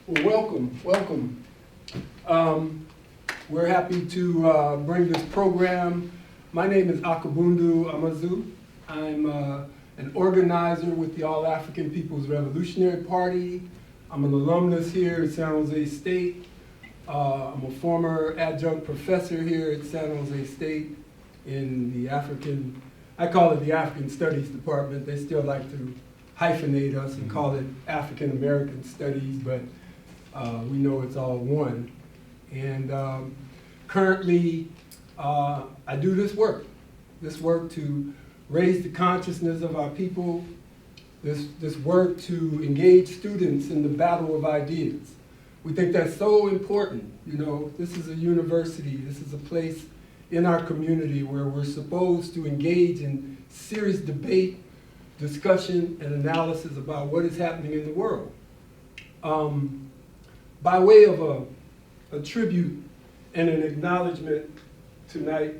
Well, welcome. We're happy to bring this program. My name is Akabundu Amazu. I'm an organizer with the All African People's Revolutionary Party. I'm an alumnus here at San Jose State. I'm a former adjunct professor here at San Jose State in the African, I call it the African Studies Department. They still like to hyphenate us and call it African American Studies, but we know it's all one. And currently, I do this work to raise the consciousness of our people, this work to engage students in the battle of ideas. We think that's so important. You know, this is a university, this is a place in our community where we're supposed to engage in serious debate, discussion, and analysis about what is happening in the world. By way of a tribute and an acknowledgement tonight,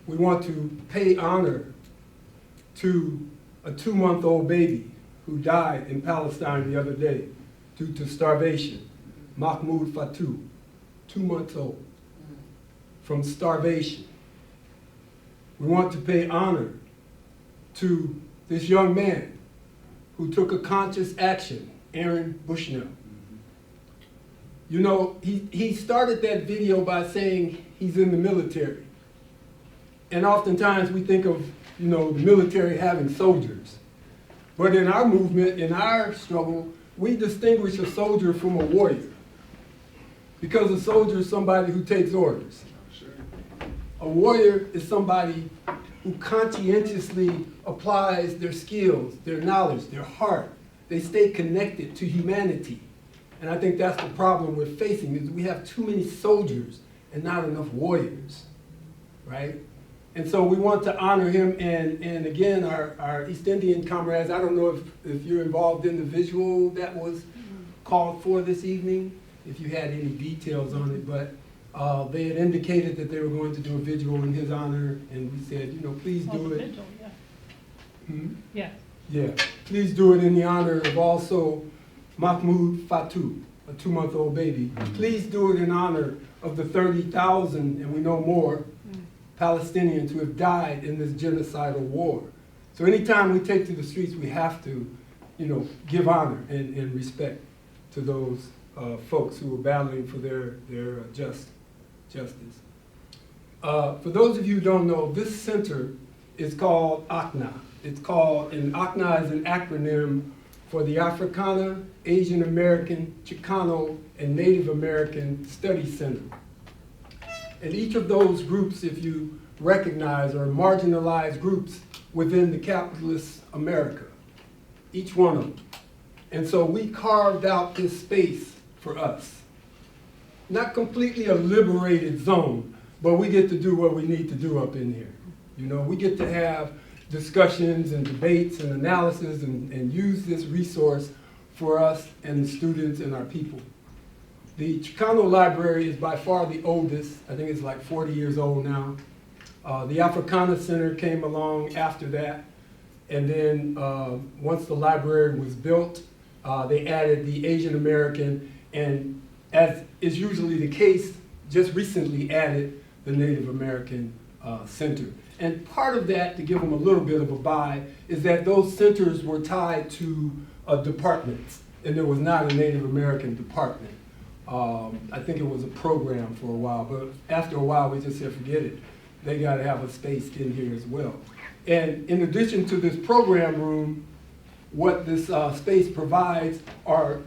we want to pay honor to a 2-month-old baby who died in Palestine the other day due to starvation. Mahmoud Fatou, 2 months old, from starvation. We want to pay honor to this young man who took a conscious action, Aaron Bushnell. You know, he started that video by saying he's in the military. And oftentimes we think of, you know, the military having soldiers. But in our movement, in our struggle, we distinguish a soldier from a warrior. Because a soldier is somebody who takes orders. A warrior is somebody who conscientiously applies their skills, their knowledge, their heart. They stay connected to humanity. And I think that's the problem we're facing, is we have too many soldiers and not enough warriors, right? And so we want to honor him, and again, our East Indian comrades, I don't know if you're involved in the visual that was called for this evening, if you had any details on it, but they had indicated that they were going to do a visual in his honor, and we said, you know, please do it. Vigil, yeah. Hmm? Yeah. Yeah, please do it in the honor of also Mahmoud Fatou, a 2-month-old baby. Please do it in honor of the 30,000, and we know more, Palestinians who have died in this genocidal war. So anytime we take to the streets, we have to, you know, give honor and respect to those folks who are battling for their justice. For those of you who don't know, this center is called ACNA. It's called, and ACNA is an acronym for the Africana, Asian American, Chicano, and Native American Studies Center. And each of those groups, if you recognize, are marginalized groups within the capitalist America, each one of them. And so we carved out this space for us. Not completely a liberated zone, but we get to do what we need to do up in here. You know, we get to have discussions and debates and analysis and use this resource for us and the students and our people. The Chicano Library is by far the oldest. I think it's like 40 years old now. The Africana Center came along after that. And then once the library was built, they added the Asian American, and as is usually the case, just recently added the Native American Center. And part of that, to give them a little bit of a buy, is that those centers were tied to departments, and there was not a Native American department. I think it was a program for a while, but after a while we just said, forget it. They got to have a space in here as well. And in addition to this program room, what this space provides are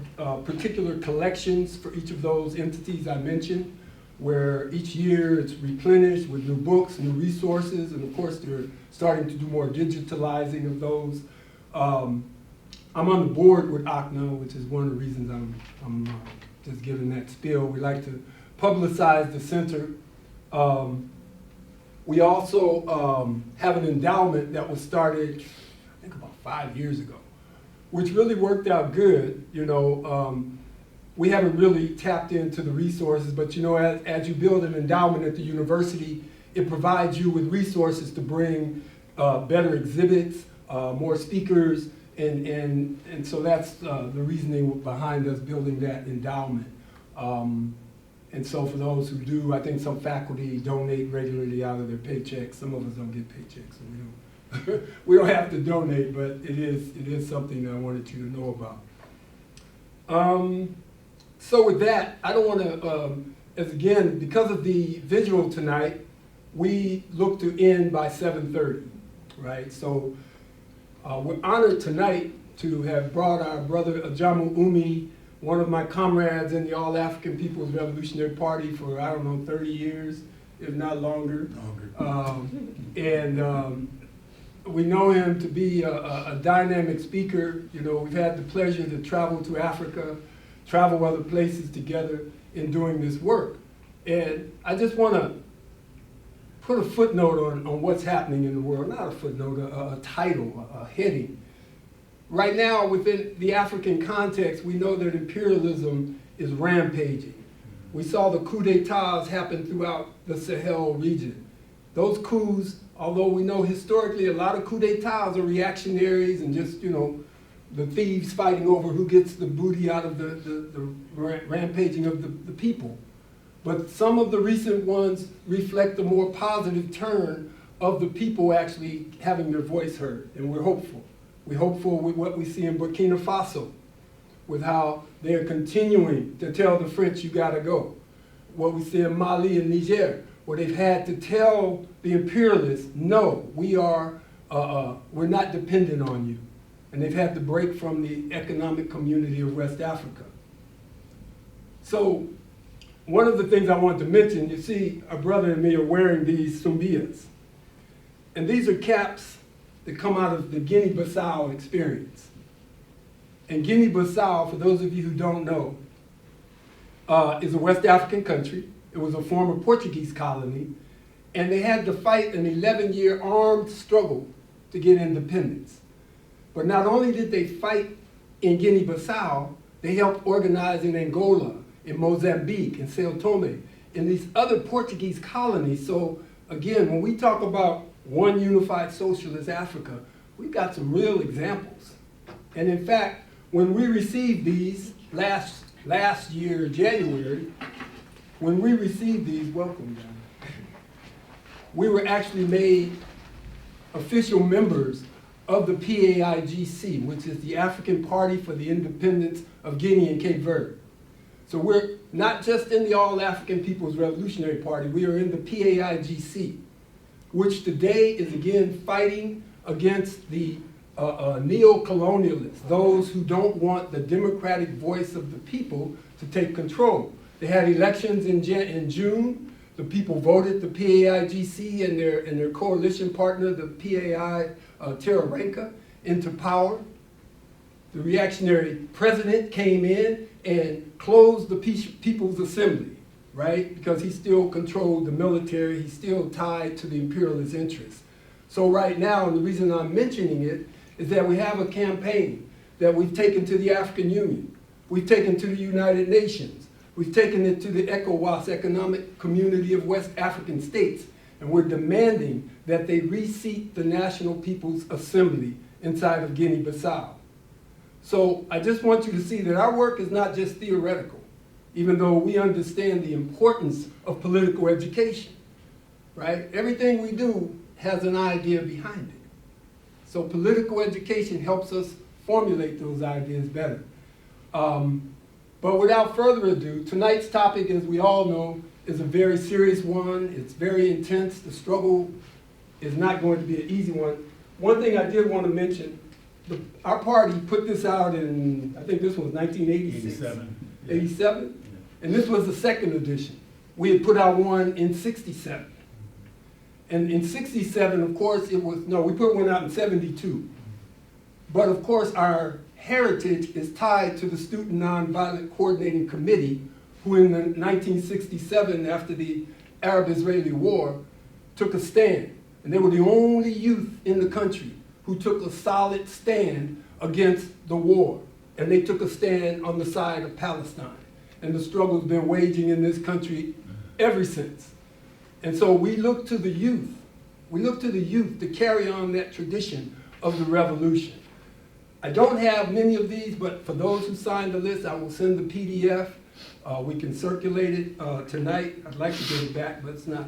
particular collections for each of those entities I mentioned, where each year it's replenished with new books, new resources, and of course they're starting to do more digitalizing of those. I'm on the board with ACNA, which is one of the reasons I'm just giving that spiel. We like to publicize the center. We also have an endowment that was started, I think about 5 years ago, which really worked out good. You know, we haven't really tapped into the resources, but you know, as you build an endowment at the university, it provides you with resources to bring better exhibits, more speakers, And so that's the reasoning behind us building that endowment. And so for those who do, I think some faculty donate regularly out of their paychecks. Some of us don't get paychecks, so we don't have to donate, but it is something I wanted you to know about. So with that, I don't want to, as again, because of the visual tonight, we look to end by 7:30, right? So we're honored tonight to have brought our brother Ahjamu Umi, one of my comrades in the All-African People's Revolutionary Party for, I don't know, 30 years, if not longer. We know him to be a dynamic speaker. You know, we've had the pleasure to travel to Africa, travel other places together in doing this work. And I just want to put a footnote on what's happening in the world, not a footnote, a title, a heading. Right now, within the African context, we know that imperialism is rampaging. We saw the coups d'etats happen throughout the Sahel region. Those coups, although we know historically a lot of coups d'etats are reactionaries and just, you know, the thieves fighting over who gets the booty out of the rampaging of the people. But some of the recent ones reflect a more positive turn of the people actually having their voice heard, and we're hopeful. We're hopeful with what we see in Burkina Faso, with how they're continuing to tell the French, you gotta go. What we see in Mali and Niger, where they've had to tell the imperialists, no, we're not dependent on you. And they've had to break from the economic community of West Africa. So one of the things I want to mention, you see a brother and me are wearing these sumbias. And these are caps that come out of the Guinea-Bissau experience. And Guinea-Bissau, for those of you who don't know, is a West African country. It was a former Portuguese colony, and they had to fight an 11-year armed struggle to get independence. But not only did they fight in Guinea-Bissau, they helped organize in Angola, in Mozambique, in Sao Tome, in these other Portuguese colonies. So again, when we talk about one unified socialist Africa, we've got some real examples. And in fact, when we received these last year, January, when we received these, welcome, John, we were actually made official members of the PAIGC, which is the African Party for the Independence of Guinea and Cape Verde. So we're not just in the All-African People's Revolutionary Party, we are in the PAIGC, which today is again fighting against the neo-colonialists, those who don't want the democratic voice of the people to take control. They had elections in June. The people voted the PAIGC and their coalition partner, the PAI Terra into power. The reactionary president came in and closed the People's Assembly, right? Because he still controlled the military, he's still tied to the imperialist interests. So right now, and the reason I'm mentioning it, is that we have a campaign that we've taken to the African Union, we've taken to the United Nations, we've taken it to the ECOWAS, Economic Community of West African States, and we're demanding that they reseat the National People's Assembly inside of Guinea-Bissau. So I just want you to see that our work is not just theoretical, even though we understand the importance of political education, right? Everything we do has an idea behind it. So political education helps us formulate those ideas better. But without further ado, tonight's topic, as we all know, is a very serious one. It's very intense. The struggle is not going to be an easy one. One thing I did want to mention, our party put this out in, I think this was 1986. 87? Yeah. And this was the second edition. We had put out one in 67. And in 67, of course, we put one out in 72. But of course, our heritage is tied to the Student Nonviolent Coordinating Committee, who in 1967, after the Arab-Israeli War, took a stand. And they were the only youth in the country who took a solid stand against the war. And they took a stand on the side of Palestine. And the struggle's been waging in this country ever since. And so we look to the youth. We look to the youth to carry on that tradition of the revolution. I don't have many of these, but for those who signed the list, I will send the PDF. We can circulate it tonight. I'd like to get it back, but it's not,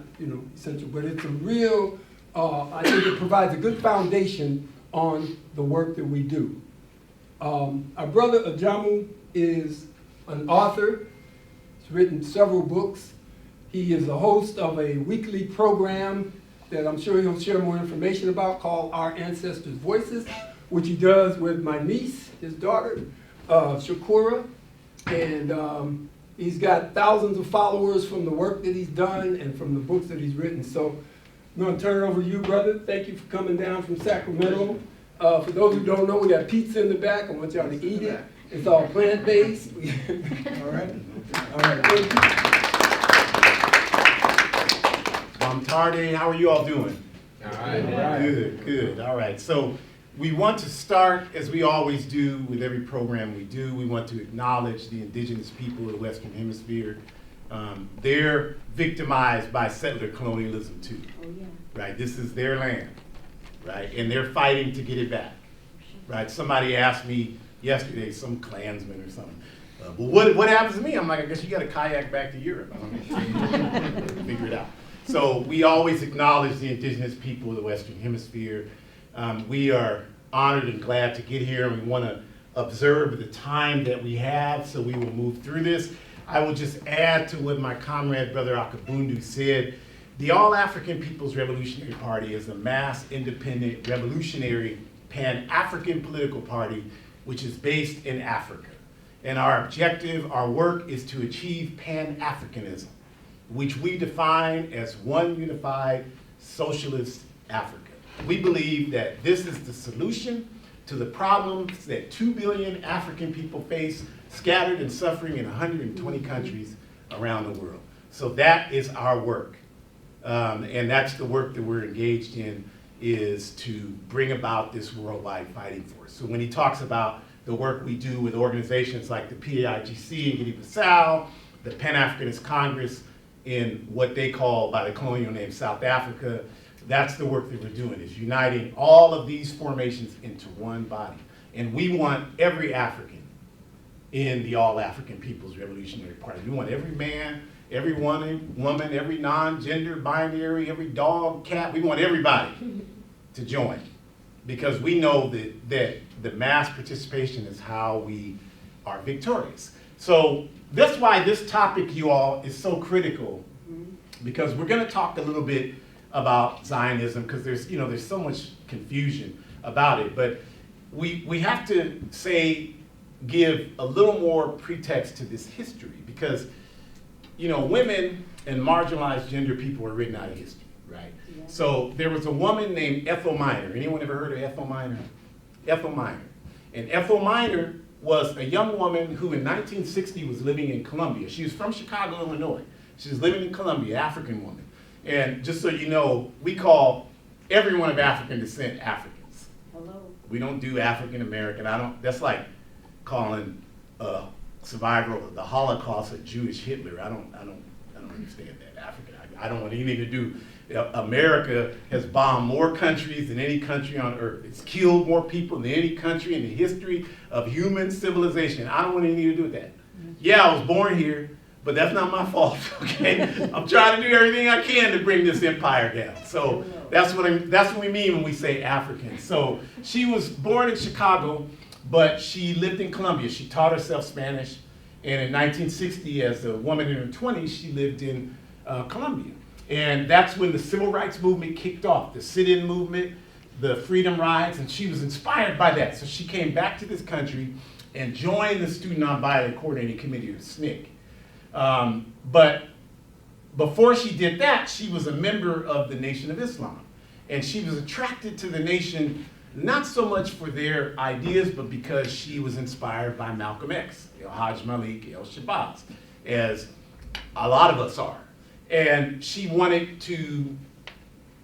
essential. But it's a real, I think it provides a good foundation on the work that we do. Our brother Ahjamu is an author. He's written several books. He is a host of a weekly program that I'm sure he'll share more information about called Our Ancestors' Voices, which he does with my niece, his daughter, Shakura. And he's got thousands of followers from the work that he's done and from the books that he's written. So I'm going to turn it over to you, brother. Thank you for coming down from Sacramento. For those who don't know, we got pizza in the back. I want y'all to eat it. It's all plant-based. All right. All right. Thank you. Tardy, how are you all doing? All right. Good, good. All right. So we want to start, as we always do with every program we do, we want to acknowledge the indigenous people of the Western Hemisphere. They're victimized by settler colonialism too. Oh, yeah. Right? This is their land, right? And they're fighting to get it back, right? Somebody asked me yesterday, some Klansman or something, well, what happens to me? I'm like, I guess you got to kayak back to Europe. I don't know. Figure it out. So we always acknowledge the indigenous people of the Western Hemisphere. We are honored and glad to get here, and we want to observe the time that we have, so we will move through this. I will just add to what my comrade, Brother Akabundu, said. The All-African People's Revolutionary Party is a mass, independent, revolutionary, pan-African political party which is based in Africa. And our objective, our work, is to achieve pan-Africanism, which we define as one unified socialist Africa. We believe that this is the solution to the problems that 2 billion African people face, scattered and suffering in 120 countries around the world. So that is our work. And that's the work that we're engaged in, is to bring about this worldwide fighting force. So when he talks about the work we do with organizations like the PAIGC in Guinea-Bissau, the Pan-Africanist Congress in what they call by the colonial name South Africa, that's the work that we're doing, is uniting all of these formations into one body. And we want every African in the All-African People's Revolutionary Party. We want every man, every woman, every non-gender, binary, every dog, cat, we want everybody to join. Because we know that the mass participation is how we are victorious. So that's why this topic, you all, is so critical, because we're going to talk a little bit about Zionism, because there's so much confusion about it. But we have to give a little more pretext to this history, because women and marginalized gender people are written out of history, right? Yeah. So there was a woman named Ethel Minor. Anyone ever heard of Ethel Minor? Ethel Minor. And Ethel Minor was a young woman who in 1960 was living in Columbia. She was from Chicago, Illinois. She was living in Columbia, African woman. And just so you know, we call everyone of African descent Africans. Hello. We don't do African American. That's like calling a survivor of the Holocaust a Jewish Hitler. I don't understand that. African. I don't want anything to do. America has bombed more countries than any country on earth. It's killed more people than any country in the history of human civilization. I don't want anything to do with that. Yeah, I was born here, but that's not my fault, okay? I'm trying to do everything I can to bring this empire down. So that's what we mean when we say African. So she was born in Chicago, but she lived in Colombia. She taught herself Spanish, and in 1960, as a woman in her 20s, she lived in Colombia. And that's when the civil rights movement kicked off, the sit-in movement, the freedom rides, and she was inspired by that. So she came back to this country and joined the Student Nonviolent Coordinating Committee, or SNCC. But before she did that, she was a member of the Nation of Islam. And she was attracted to the Nation, not so much for their ideas, but because she was inspired by Malcolm X, Hajj Malik el-Shabazz, as a lot of us are. And she wanted to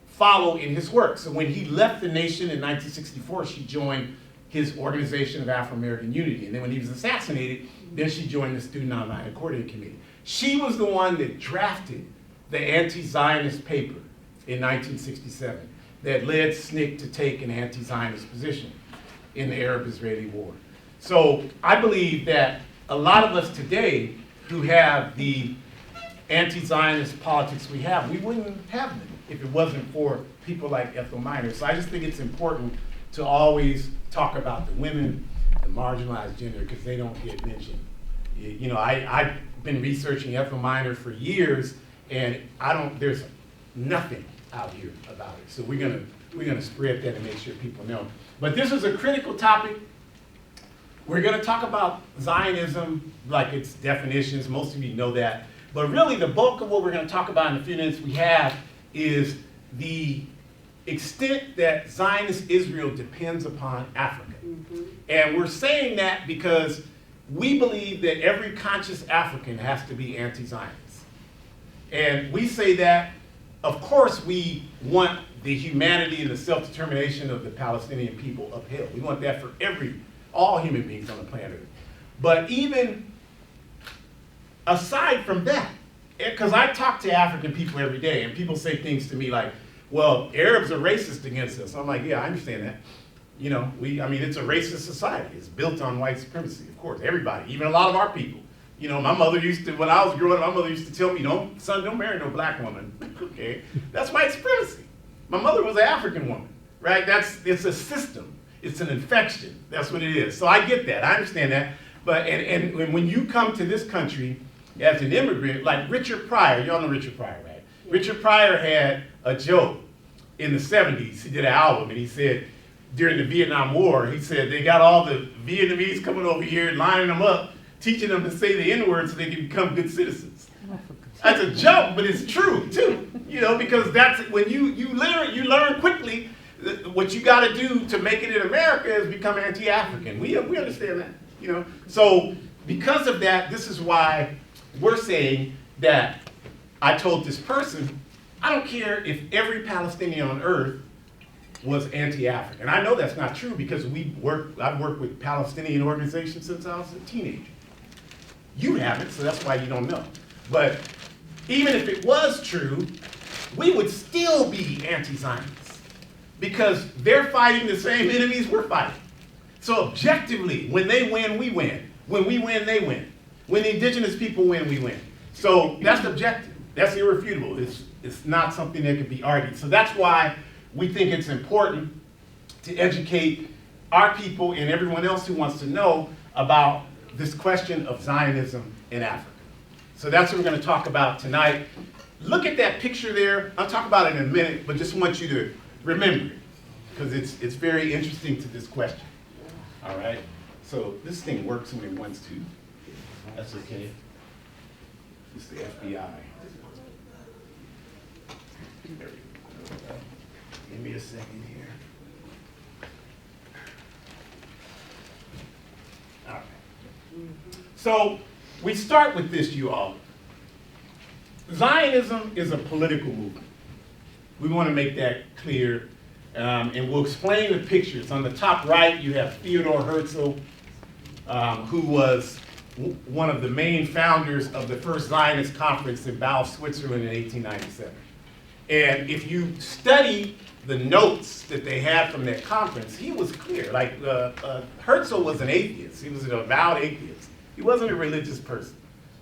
follow in his work. So when he left the Nation in 1964, she joined his Organization of Afro-American Unity. And then when he was assassinated, then she joined the Student Nonviolent Coordinating Committee. She was the one that drafted the anti-Zionist paper in 1967 that led SNCC to take an anti-Zionist position. in the Arab-Israeli war. So I believe that a lot of us today who have the anti-Zionist politics we have, we wouldn't have them if it wasn't for people like Ethel Minor. So I just think it's important to always talk about the women, the marginalized gender, because they don't get mentioned. You know, I've been researching Ethel Minor for years, and there's nothing out here about it. So we're gonna spread that and make sure people know. But this is a critical topic. We're gonna talk about Zionism, like its definitions. Most of you know that. But really the bulk of what we're gonna talk about in the few minutes we have is the extent that Zionist Israel depends upon Africa. And we're saying that because we believe that every conscious African has to be anti-Zionist. And we say that, of course, we want the humanity and the self-determination of the Palestinian people upheld. We want that for all human beings on the planet. But even aside from that, because I talk to African people every day, and people say things to me like, well, Arabs are racist against us. I'm like, yeah, I understand that. You know, I mean, it's a racist society. It's built on white supremacy, of course, everybody, even a lot of our people. You know, my mother used to, when I was growing up, my mother used to tell me, son, don't marry no black woman, okay? That's white supremacy. My mother was an African woman, right? It's a system. It's an infection. That's what it is. So I get that. I understand that. But, and when you come to this country as an immigrant, like Richard Pryor, y'all know Richard Pryor, right? Yeah. Richard Pryor had a joke in the 70s. He did an album, and he said, during the Vietnam War, he said, they got all the Vietnamese coming over here, lining them up, teaching them to say the N-word so they can become good citizens. That's a joke, but it's true, too. You know, because that's, when you learn quickly what you got to do to make it in America is become anti-African. We understand that, you know. So because of that, this is why we're saying that I told this person, I don't care if every Palestinian on earth was anti-African. I know that's not true because I've worked with Palestinian organizations since I was a teenager. You haven't, so that's why you don't know. But even if it was true, we would still be anti-Zionists because they're fighting the same enemies we're fighting. So objectively, when they win, we win. When we win, they win. When the indigenous people win, we win. So that's objective. That's irrefutable. It's not something that can be argued. So that's why we think it's important to educate our people and everyone else who wants to know about this question of Zionism in Africa. So that's what we're going to talk about tonight. Look at that picture there. I'll talk about it in a minute, but just want you to remember it because it's very interesting to this question. All right? So this thing works when it wants to. That's okay. It's the FBI. There we go. Give me a second here. All right. So we start with this, you all. Zionism is a political movement. We want to make that clear, and we'll explain the pictures. On the top right, you have Theodor Herzl, who was one of the main founders of the first Zionist conference in Basel, Switzerland in 1897. And if you study the notes that they had from that conference, he was clear. Like, Herzl was an atheist. He was an avowed atheist. He wasn't a religious person.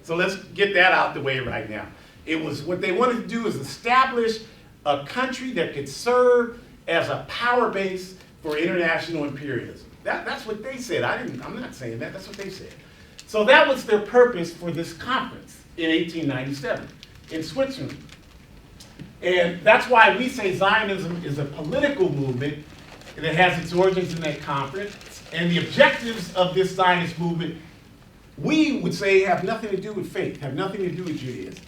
So let's get that out the way right now. It was, what they wanted to do is establish a country that could serve as a power base for international imperialism. That's what they said. I'm not saying that. That's what they said. So that was their purpose for this conference in 1897 in Switzerland. And that's why we say Zionism is a political movement that has its origins in that conference. And the objectives of this Zionist movement, we would say, have nothing to do with faith, have nothing to do with Judaism.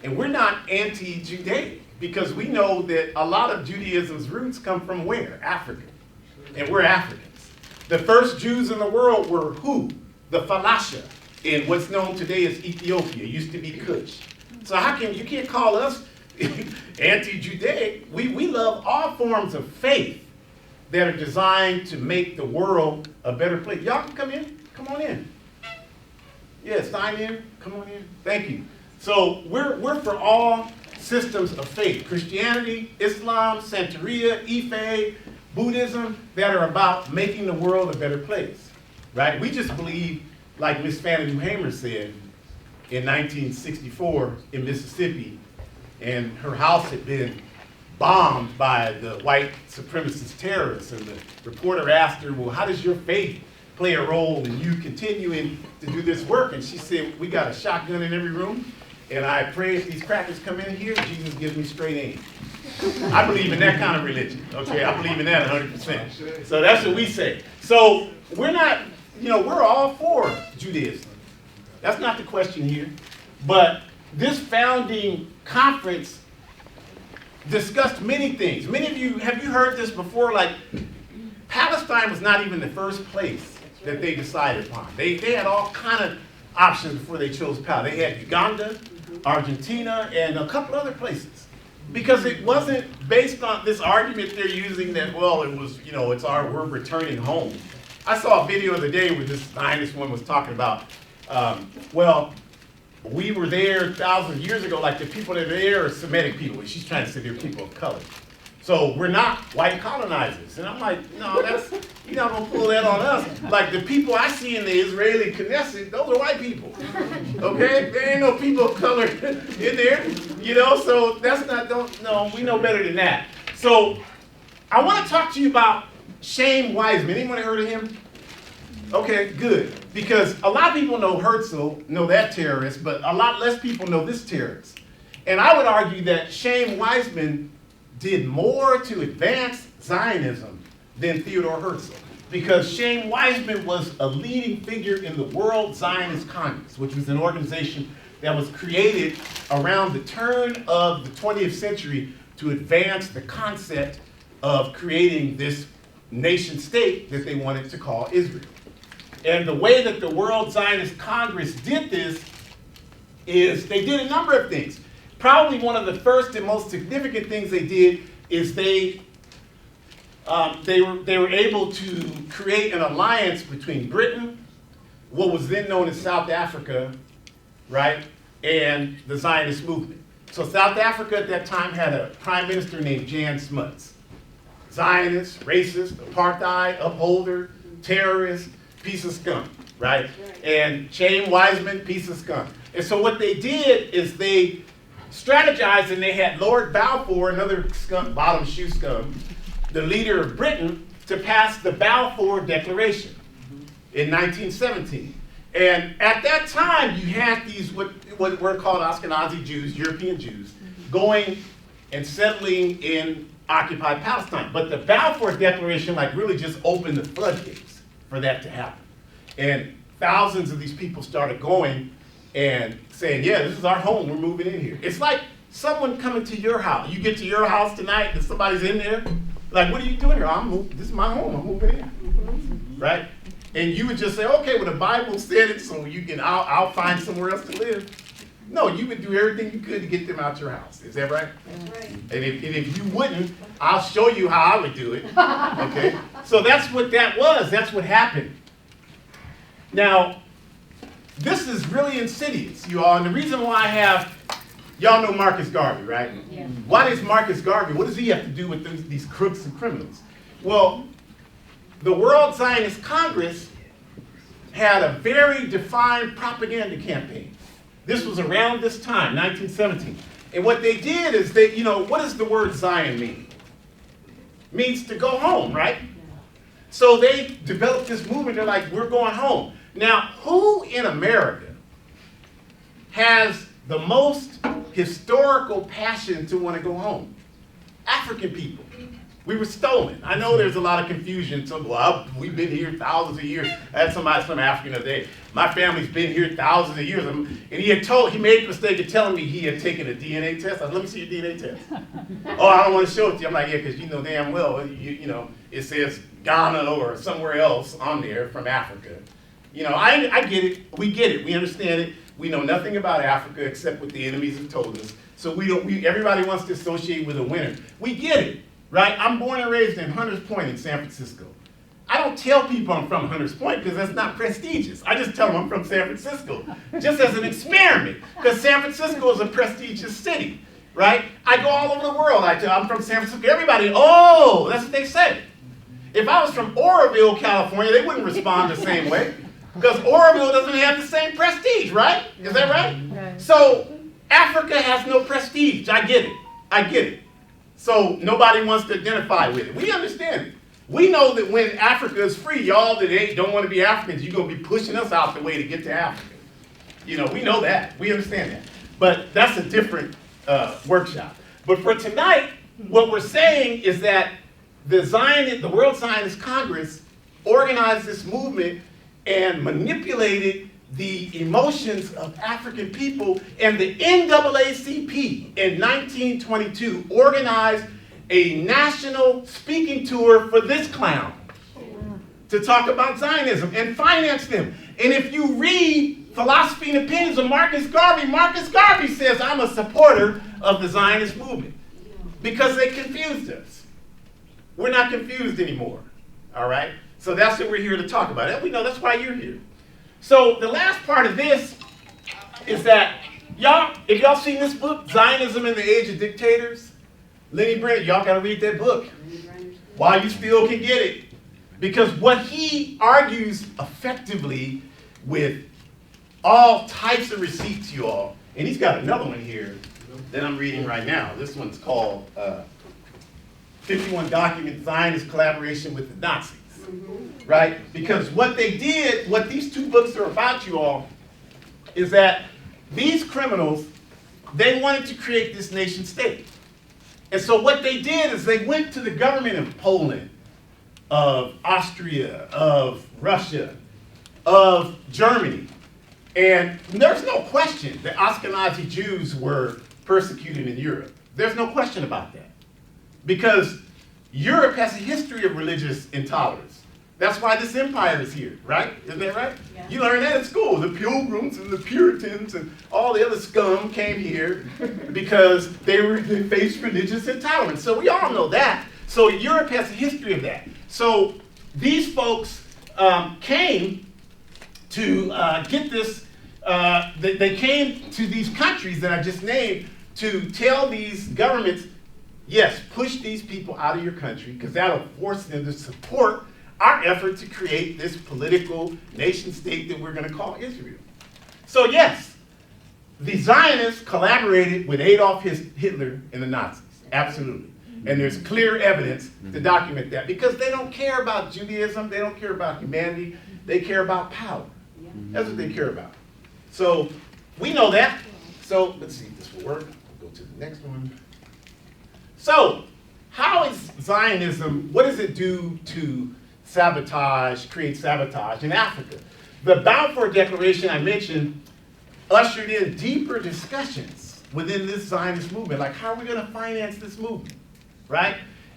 And we're not anti-Judaic because we know that a lot of Judaism's roots come from where? Africa. And we're Africans. The first Jews in the world were who? The Falasha in what's known today as Ethiopia. It used to be Kush. So you can't call us anti-Judaic. We love all forms of faith that are designed to make the world a better place. Y'all can come in. Come on in. Yeah, sign in. Come on in. Thank you. So we're for all systems of faith. Christianity, Islam, Santeria, Ife, Buddhism that are about making the world a better place, right? We just believe, like Miss Fannie Lou Hamer said in 1964 in Mississippi, and her house had been bombed by the white supremacist terrorists, and the reporter asked her, well, how does your faith play a role in you continuing to do this work? And she said, we got a shotgun in every room, and I pray if these crackers come in here, Jesus gives me straight aim. I believe in that kind of religion, okay? I believe in that 100%. So that's what we say. So we're not, we're all for Judaism. That's not the question here. But this founding conference discussed many things. Many of you, have you heard this before? Like, Palestine was not even the first place that they decided upon. They had all kind of options before they chose Palestine. They had Uganda, Argentina, and a couple other places. Because it wasn't based on this argument they're using that, well, it was, we're returning home. I saw a video the other day where this Zionist one was talking about, we were there thousands of years ago, like the people that are there are Semitic people. She's trying to say they're people of color. So we're not white colonizers. And I'm like, no, you're not gonna pull that on us. Like the people I see in the Israeli Knesset, those are white people. Okay? There ain't no people of color in there. So that's not, we know better than that. So I want to talk to you about Shane Wiseman. Anyone heard of him? Okay, good. Because a lot of people know Herzl, know that terrorist, but a lot less people know this terrorist. And I would argue that Shane Wiseman did more to advance Zionism than Theodore Herzl. Because Shane Wiseman was a leading figure in the World Zionist Congress, which was an organization that was created around the turn of the 20th century to advance the concept of creating this nation state that they wanted to call Israel. And the way that the World Zionist Congress did this is they did a number of things. Probably one of the first and most significant things they did is they were able to create an alliance between Britain, what was then known as South Africa, right, and the Zionist movement. So South Africa at that time had a prime minister named Jan Smuts. Zionist, racist, apartheid, upholder, terrorist, piece of scum, right? And Shane Wiseman, piece of scum. And so what they did is they strategized, and they had Lord Balfour, another scum, bottom shoe scum, the leader of Britain, to pass the Balfour Declaration in 1917. And at that time, you had these what were called Ashkenazi Jews, European Jews, going and settling in occupied Palestine. But the Balfour Declaration really just opened the floodgates for that to happen. And thousands of these people started going and saying, yeah, this is our home, we're moving in here. It's like someone coming to your house. You get to your house tonight and somebody's in there. Like, what are you doing here? This is my home, I'm moving in. Right? And you would just say, okay, well, the Bible said it, so I'll find somewhere else to live. No, you would do everything you could to get them out your house. Is that right? That's right. And if you wouldn't, I'll show you how I would do it. Okay? So that's what that was. That's what happened. Now, this is really insidious, you all. And the reason why y'all know Marcus Garvey, right? Yeah. What is Marcus Garvey? What does he have to do with these crooks and criminals? Well, the World Zionist Congress had a very defined propaganda campaign. This was around this time, 1917. And what they did is what does the word Zion mean? It means to go home, right? So they developed this movement. They're like, we're going home. Now, who in America has the most historical passion to want to go home? African people. We were stolen. I know there's a lot of confusion. So, we've been here thousands of years. I had some African the other day. My family's been here thousands of years. And he made the mistake of telling me he had taken a DNA test. I said, let me see your DNA test. Oh, I don't want to show it to you. I'm like, yeah, because you know damn well, it says Ghana or somewhere else on there from Africa. I get it. We get it. We understand it. We know nothing about Africa except what the enemies have told us. So everybody wants to associate with a winner. We get it. Right? I'm born and raised in Hunters Point in San Francisco. I don't tell people I'm from Hunters Point because that's not prestigious. I just tell them I'm from San Francisco, just as an experiment, because San Francisco is a prestigious city, right? I go all over the world. I'm from San Francisco. Everybody, oh, that's what they say. If I was from Oroville, California, they wouldn't respond the same way because Oroville doesn't have the same prestige, right? Is that right? Right. So Africa has no prestige. I get it. I get it. So nobody wants to identify with it. We understand it. We know that when Africa is free, y'all that don't want to be Africans, you're going to be pushing us out the way to get to Africa. You know, we know that. We understand that. But that's a different workshop. But for tonight, what we're saying is that the World Zionist Congress organized this movement and manipulated the emotions of African people, and the NAACP in 1922 organized a national speaking tour for this clown to talk about Zionism and finance them. And if you read Philosophy and Opinions of Marcus Garvey says, I'm a supporter of the Zionist movement because they confused us. We're not confused anymore, all right? So that's what we're here to talk about. And we know that's why you're here. So the last part of this is that, if y'all seen this book, Zionism in the Age of Dictators, Lenny Brennan, y'all got to read that book while you still can get it. Because what he argues effectively with all types of receipts, you all, and he's got another one here that I'm reading right now. This one's called 51 Documents, Zionist Collaboration with the Nazis. Right? Because what they did, what these two books are about, you all, is that these criminals, they wanted to create this nation state. And so what they did is they went to the government of Poland, of Austria, of Russia, of Germany. And there's no question that Ashkenazi Jews were persecuted in Europe. There's no question about that. Because Europe has a history of religious intolerance. That's why this empire is here, right? Isn't that right? Yeah. You learned that at school. The Pilgrims and the Puritans and all the other scum came here because they faced religious intolerance. So we all know that. So Europe has a history of that. So these folks came to get this, they came to these countries that I just named to tell these governments, yes, push these people out of your country because that'll force them to support our effort to create this political nation state that we're going to call Israel. So yes, the Zionists collaborated with Adolf Hitler and the Nazis, absolutely. And there's clear evidence to document that because they don't care about Judaism, they don't care about humanity, they care about power. That's what they care about. So we know that. So let's see if this will work. We'll go to the next one. So how is Zionism, what does it do to create sabotage in Africa? The Balfour Declaration I mentioned ushered in deeper discussions within this Zionist movement. Like, how are we going to finance this movement, right?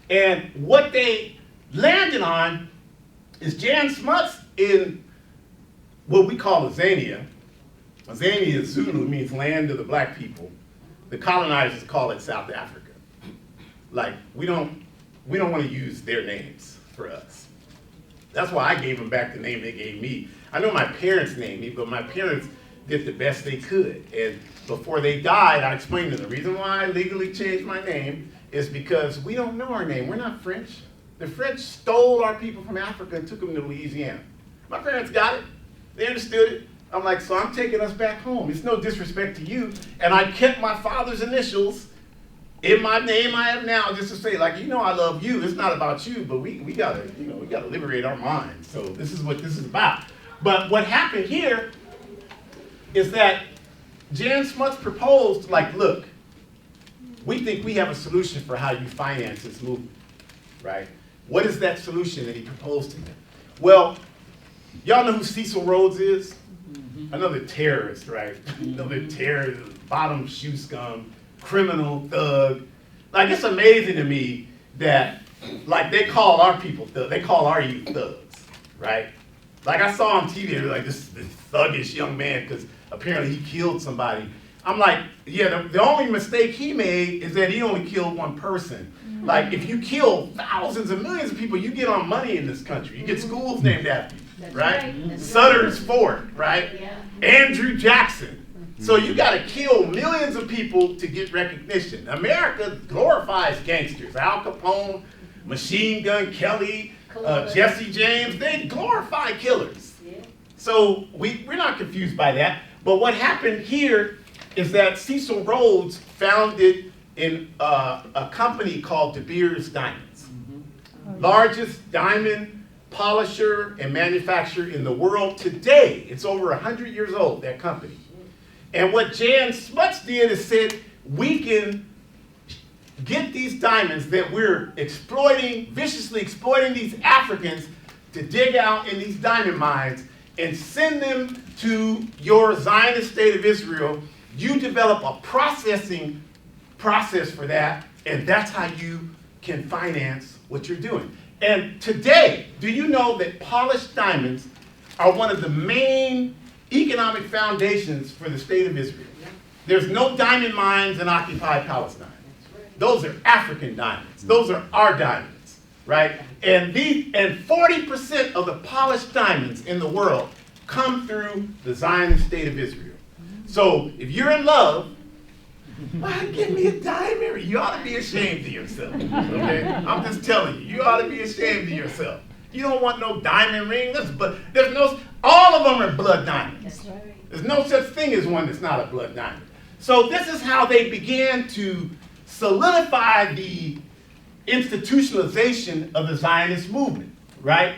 And what they landed on is Jan Smuts in what we call Azania. Azania is Zulu, means land of the black people. The colonizers call it South Africa. Like, we don't want to use their names for us. That's why I gave them back the name they gave me. I know my parents named me, but my parents did the best they could. And before they died, I explained to them the reason why I legally changed my name is because we don't know our name. We're not French. The French stole our people from Africa and took them to Louisiana. My parents got it. They understood it. I'm like, so I'm taking us back home. It's no disrespect to you. And I kept my father's initials in my name I have now, just to say, like, you know, I love you. It's not about you, but we gotta liberate our minds. So this is what this is about. But what happened here is that Jan Smuts proposed, like, look, we think we have a solution for how you finance this movement, right? What is that solution that he proposed to them? Well, y'all know who Cecil Rhodes is? Another terrorist, right? Another terrorist, bottom shoe scum, criminal, thug. Like, it's amazing to me that, like, they call our people thugs. They call our youth thugs, right? Like, I saw on TV, they were like, this thuggish young man, because apparently he killed somebody. I'm like, yeah, the only mistake he made is that he only killed one person. Like, if you kill thousands of millions of people, you get on money in this country. You get schools named after you, right? Sutter's Fort, right? Yeah. Andrew Jackson. So you got to kill millions of people to get recognition. America glorifies gangsters. Al Capone, Machine Gun Kelly, Jesse James, they glorify killers. Yeah. So we're not confused by that. But what happened here is that Cecil Rhodes founded in a company called De Beers Diamonds. Largest diamond polisher and manufacturer in the world today. It's over 100 years old, that company. And what Jan Smuts did is said, we can get these diamonds that we're exploiting, viciously exploiting these Africans to dig out in these diamond mines and send them to your Zionist state of Israel. You develop a processing process for that, and that's how you can finance what you're doing. And today, do you know that polished diamonds are one of the main economic foundations for the state of Israel? There's no diamond mines in occupied Palestine. Those are African diamonds. Those are our diamonds, right? And 40% of the polished diamonds in the world come through the Zionist state of Israel. So if you're in love, give me a diamond ring. You ought to be ashamed of yourself. Okay? I'm just telling you, you ought to be ashamed of yourself. You don't want no diamond ring. All of them are blood diamonds. That's right. There's no such thing as one that's not a blood diamond. So this is how they began to solidify the institutionalization of the Zionist movement, right?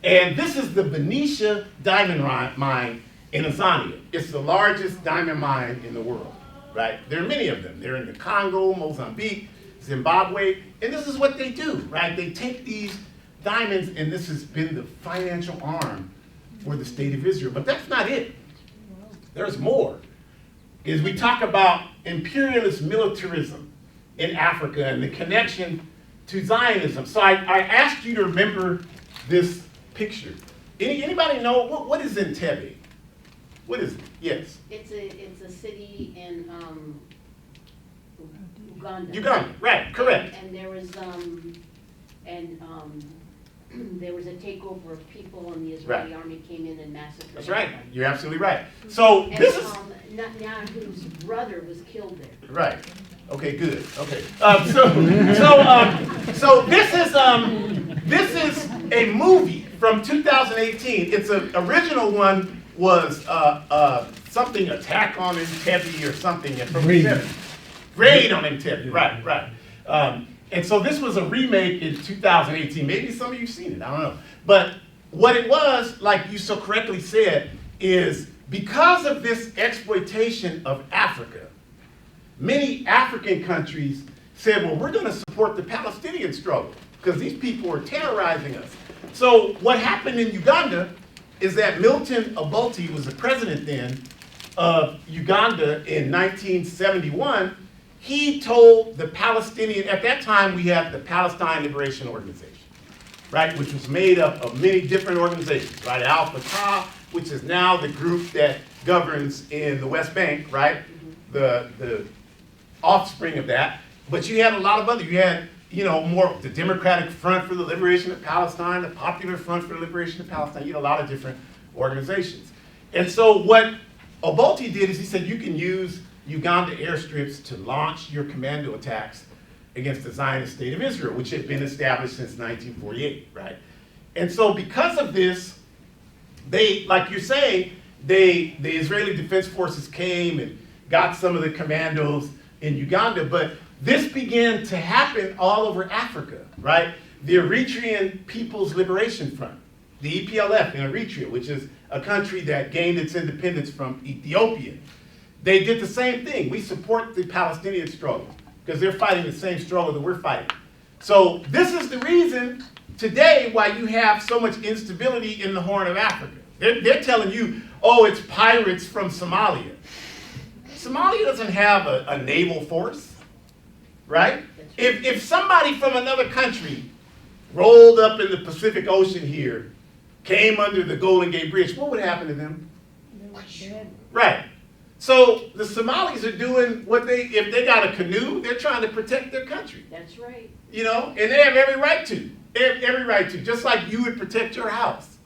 And this is the Benicia diamond mine in Azania. It's the largest diamond mine in the world. Right? There are many of them. They're in the Congo, Mozambique, Zimbabwe, and this is what they do, right? They take these diamonds, and this has been the financial arm for the state of Israel. But that's not it. There's more. As we talk about imperialist militarism in Africa and the connection to Zionism. So I asked you to remember this picture. Anybody know what is Entebbe? What is it? Yes. It's a city in Uganda. Uganda, right? Correct. And there was there was a takeover of people, and the Israeli army came in and massacred. That's right. everybody. You're absolutely right. So And this is Netanyahu's brother was killed there. right. Okay, good. Okay. So this is a movie from 2018. Its original one was something Attack on Entebbe or something from the 70s. Raid on Entebbe. Right. And so this was a remake in 2018. Maybe some of you've seen it. I don't know. But what it was, like you so correctly said, is because of this exploitation of Africa, many African countries said, well, we're going to support the Palestinian struggle because these people are terrorizing us. So what happened in Uganda is that Milton Obote was the president then of Uganda in 1971. He told the Palestinian, at that time we had the Palestine Liberation Organization, right, which was made up of many different organizations, right? Al-Fatah, which is now the group that governs in the West Bank, right? The offspring of that. But you had a lot of other, you had, more the Democratic Front for the Liberation of Palestine, the Popular Front for the Liberation of Palestine. You had a lot of different organizations. And so what Obote did is he said you can use Uganda airstrips to launch your commando attacks against the Zionist state of Israel, which had been established since 1948, right? And so because of this, they, like you're saying, the Israeli Defense Forces came and got some of the commandos in Uganda, but this began to happen all over Africa, right? The Eritrean People's Liberation Front, the EPLF in Eritrea, which is a country that gained its independence from Ethiopia. They did the same thing. We support the Palestinian struggle because they're fighting the same struggle that we're fighting. So this is the reason today why you have so much instability in the Horn of Africa. They're telling you, oh, it's pirates from Somalia. Somalia doesn't have a naval force, right? If somebody from another country rolled up in the Pacific Ocean here, came under the Golden Gate Bridge, what would happen to them? Right. So the Somalis are doing if they got a canoe, they're trying to protect their country. That's right. And they have every right to. They have every right to, just like you would protect your house,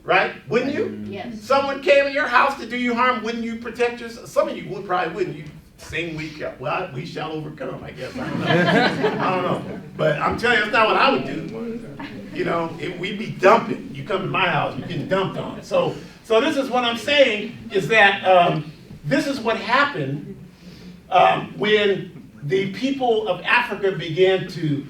right? Wouldn't you? Yes. Someone came in your house to do you harm, wouldn't you protect yourself? Some of you probably wouldn't. You sing, we shall overcome, I guess. I don't know. I don't know. But I'm telling you, that's not what I would do. You know, we'd be dumping. You come to my house, you're getting dumped on. So this is what I'm saying is that this is what happened when the people of Africa began to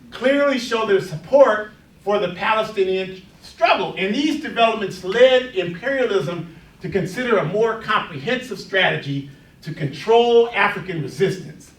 clearly show their support for the Palestinian struggle. And these developments led imperialism to consider a more comprehensive strategy to control African resistance.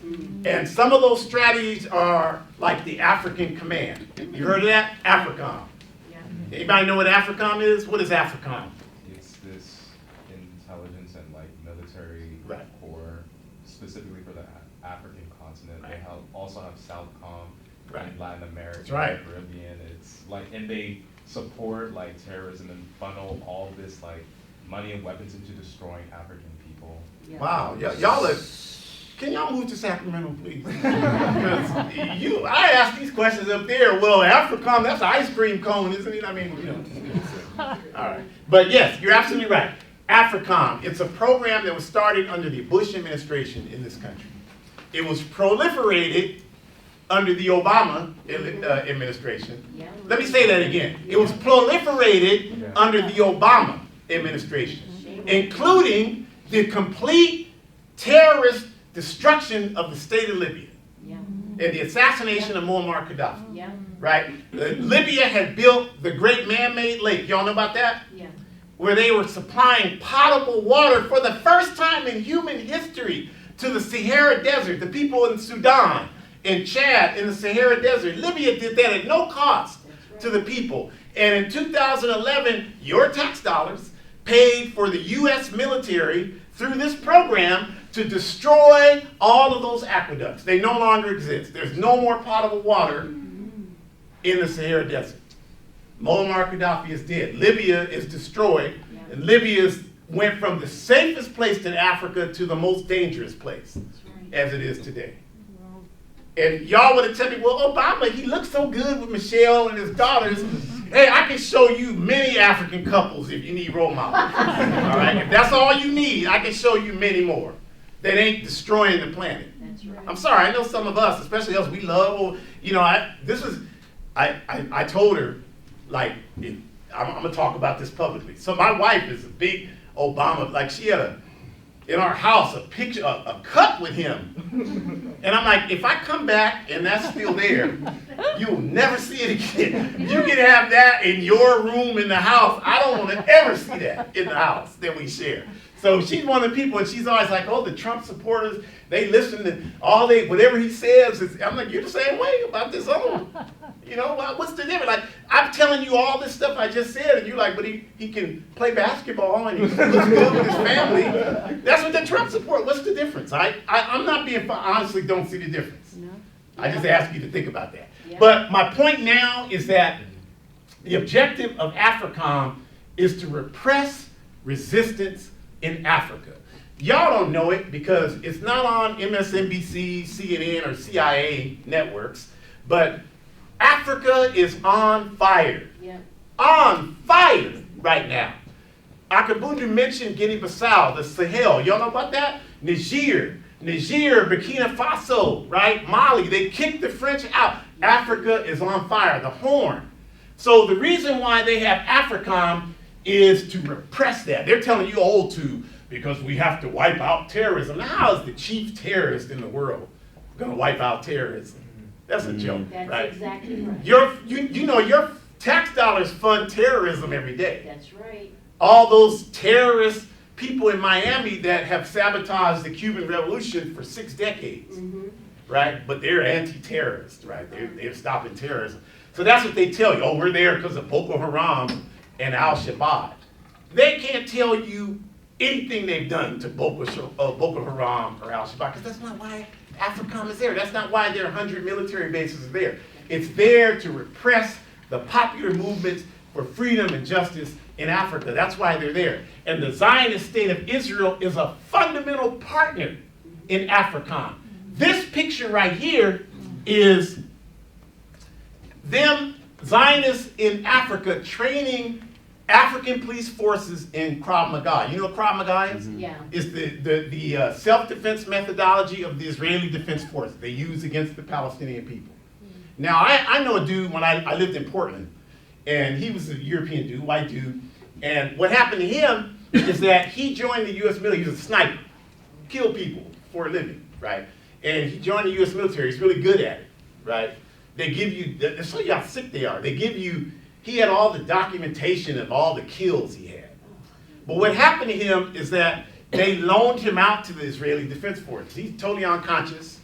And some of those strategies are like the African Command. You heard of that? AFRICOM. Yeah. Anybody know what AFRICOM is? What is AFRICOM? It's this intelligence and like military Right. corps specifically for the African continent. Right. They also have Southcom Right. in Latin America, That's right. and the Caribbean. It's like, and they support like terrorism and funnel all this like money and weapons into destroying African people. Yeah. Wow, y'all are, can y'all move to Sacramento, please? Because I asked these questions up there. Well, AFRICOM, that's an ice cream cone, isn't it? I mean, you know. All right. But yes, you're absolutely right. AFRICOM, it's a program that was started under the Bush administration in this country. It was proliferated under the Obama administration. Yeah. Let me say that again. It was proliferated under the Obama administration, including the complete terrorist destruction of the state of Libya Yeah. and the assassination of Muammar Gaddafi, Yeah. right? Libya had built the great man-made lake. Y'all know about that? Yeah. Where they were supplying potable water for the first time in human history to the Sahara Desert, the people in Sudan, in Chad, in the Sahara Desert. Libya did that at no cost to the people. And in 2011, your tax dollars paid for the U.S. military through this program to destroy all of those aqueducts. They no longer exist. There's no more potable water in the Sahara Desert. Muammar Gaddafi is dead. Libya is destroyed. Yeah. And Libya went from the safest place in Africa to the most dangerous place That's right. as it is today. And y'all would have told me, well, Obama, he looks so good with Michelle and his daughters. Hey, I can show you many African couples if you need role models. All right? If that's all you need, I can show you many more that ain't destroying the planet. That's right. I'm sorry, I know some of us, especially us, we love, you know, I told her, like, I'm going to talk about this publicly. So my wife is a big Obama, like she had in our house, a picture, a cut with him. And I'm like, if I come back and that's still there, you'll never see it again. You can have that in your room in the house. I don't want to ever see that in the house that we share. So she's one of the people, and she's always like, oh, the Trump supporters, they listen to whatever he says. I'm like, you're the same way about this other one. You know, what's the difference? Like, I'm telling you all this stuff I just said, and you're like, but he can play basketball and he looks good with his family. That's what the Trump support. What's the difference? I'm not being, honestly don't see the difference. No. I just ask you to think about that. Yeah. But my point now is that the objective of AFRICOM is to repress resistance in Africa. Y'all don't know it because it's not on MSNBC, CNN, or CIA networks, but Africa is on fire. Yeah. On fire right now. Akabundu mentioned Guinea-Bissau, the Sahel. Y'all know about that? Niger, Burkina Faso, right? Mali, they kicked the French out. Africa is on fire, the Horn. So the reason why they have AFRICOM is to repress that. They're telling you, because we have to wipe out terrorism. Now, how is the chief terrorist in the world going to wipe out terrorism? That's a joke, That's right? exactly right. Your tax dollars fund terrorism every day. That's right. All those terrorist people in Miami that have sabotaged the Cuban Revolution for 6 decades, right? But they're anti-terrorist, right? They're stopping terrorism. So that's what they tell you. Oh, we're there because of Boko Haram and Al-Shabaab. They can't tell you anything they've done to Boko Haram or Al-Shabaab, because that's not why AFRICOM is there. That's not why their 100 military bases are there. It's there to repress the popular movements for freedom and justice in Africa. That's why they're there. And the Zionist state of Israel is a fundamental partner in AFRICOM. This picture right here is them, Zionists in Africa, training African police forces in Krav Maga. You know what Krav Maga is? Yeah. It's the self-defense methodology of the Israeli Defense Force they use against the Palestinian people. Now, I know a dude when I lived in Portland, and he was a European dude, white dude, and what happened to him is that he joined the U.S. military. He was a sniper, killed people for a living, right? And he joined the U.S. military. He's really good at it, right? They give you, they show you how sick they are. They give you, he had all the documentation of all the kills he had. But what happened to him is that they loaned him out to the Israeli Defense Force. He's totally unconscious,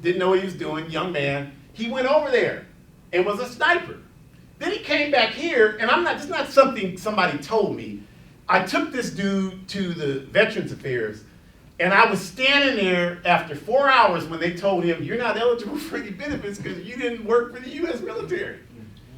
didn't know what he was doing, young man. He went over there and was a sniper. Then he came back here, and this is not something somebody told me. I took this dude to the Veterans Affairs, and I was standing there after 4 hours when they told him, you're not eligible for any benefits because you didn't work for the U.S. military.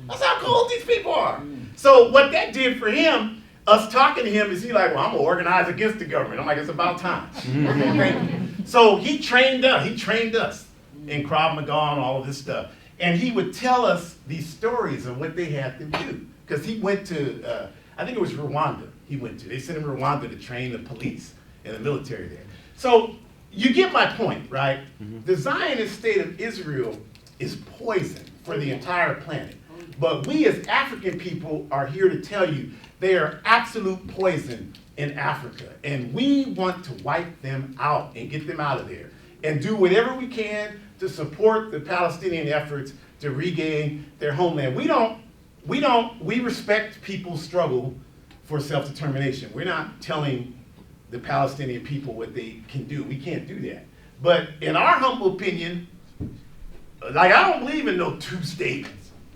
That's how cold these people are. So what that did for him, us talking to him, is he like, well, I'm going to organize against the government. I'm like, it's about time. Okay, thank you. So he trained us in Krav Maga and all of this stuff. And he would tell us these stories of what they had to do. Because he went to, I think it was Rwanda he went to. They sent him to Rwanda to train the police and the military there. So you get my point, right? The Zionist state of Israel is poison for the entire planet. But we as African people are here to tell you they are absolute poison in Africa. And we want to wipe them out and get them out of there. And do whatever we can to support the Palestinian efforts to regain their homeland. We respect people's struggle for self-determination. We're not telling the Palestinian people what they can do. We can't do that. But in our humble opinion, like, I don't believe in no two-state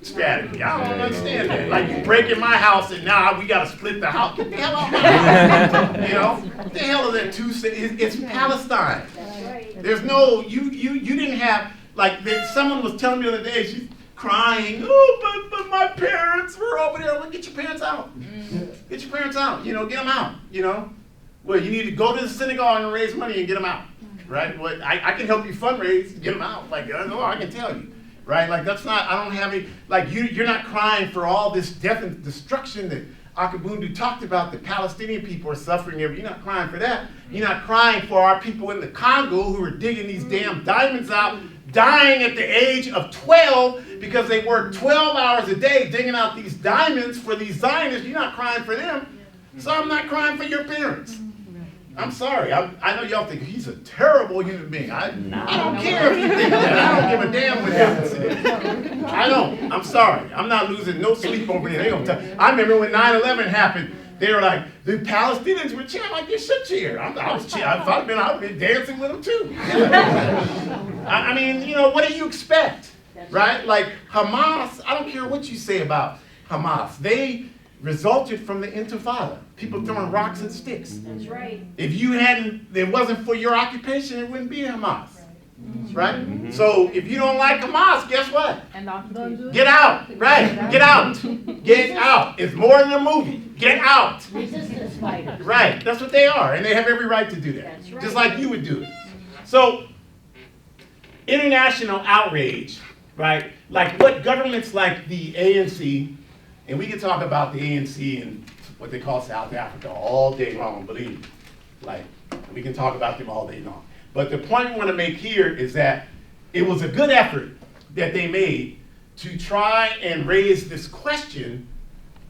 strategy. I don't understand that. Like, you break in my house and now we got to split the house. Get the hell out of my house. You know? What the hell is that two-state? It's Palestine. That's right. There's no, you didn't have, like, someone was telling me the other day, she's crying, oh, but my parents were over there. Well, get your parents out. Get your parents out. You know, get them out. You know? Well, you need to go to the synagogue and raise money and get them out. Right? Well, I can help you fundraise, get them out. Like, I can tell you. Right? Like, that's not, I don't have any, like, you're not crying for all this death and destruction that Ahjamu talked about. The Palestinian people are suffering there. You're not crying for that. You're not crying for our people in the Congo who are digging these damn diamonds out, dying at the age of 12 because they work 12 hours a day digging out these diamonds for these Zionists. You're not crying for them. So I'm not crying for your parents. I'm sorry. I know y'all think he's a terrible human being. I don't care if you think that. I don't give a damn what happens to them. I don't. I'm sorry. I'm not losing no sleep over here. They gonna I remember when 9/11 happened, they were like, the Palestinians were cheering like you should cheer. I was cheering. If I'd been dancing with them too. I mean, you know, what do you expect? Right? Like Hamas, I don't care what you say about Hamas. They resulted from the Intifada. People throwing rocks and sticks. That's right. If it wasn't for your occupation, it wouldn't be Hamas. Right? So if you don't like Hamas, guess what? Get out. Right? Get out. Get out. It's more than a movie. Get out. Resistance fighters. Right. That's what they are. And they have every right to do that. That's right. Just like you would do it. So international outrage, right? Like what governments like the ANC, and we can talk about the ANC and what they call South Africa all day long, believe me. Like, we can talk about them all day long. But the point we want to make here is that it was a good effort that they made to try and raise this question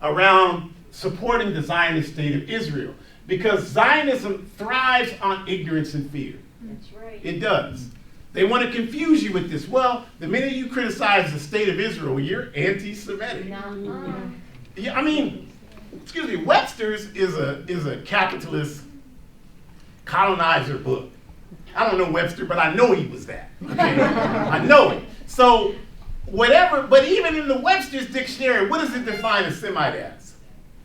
around supporting the Zionist state of Israel. Because Zionism thrives on ignorance and fear. That's right. It does. They want to confuse you with this. Well, the minute you criticize the state of Israel, you're anti-Semitic. Yeah, I mean, excuse me, Webster's is a capitalist colonizer book. I don't know Webster, but I know he was that. Okay? I know it. So whatever, but even in the Webster's dictionary, what does it define a Semite as?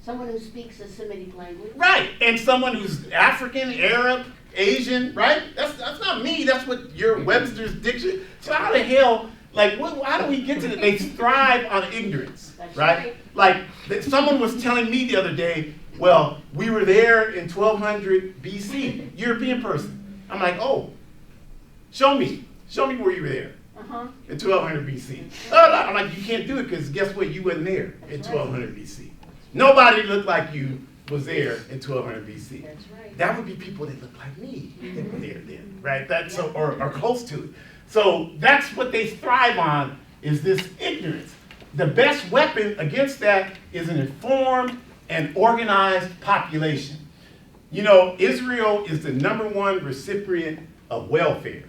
Someone who speaks a Semitic language. Right, and someone who's African, Arab, Asian, right? That's not me, that's what your Webster's dictionary. So how the hell, like, how do we get to that? They thrive on ignorance, right? Like, someone was telling me the other day, well, we were there in 1200 BC, European person. I'm like, oh, show me where you were there in 1200 BC. I'm like, you can't do it because guess what? You wasn't there in 1200 BC. Nobody looked like you was there in 1200 BC. That's right. That would be people that look like me that were there then, right? That's or close to it. So that's what they thrive on is this ignorance. The best weapon against that is an informed and organized population. You know, Israel is the #1 recipient of welfare.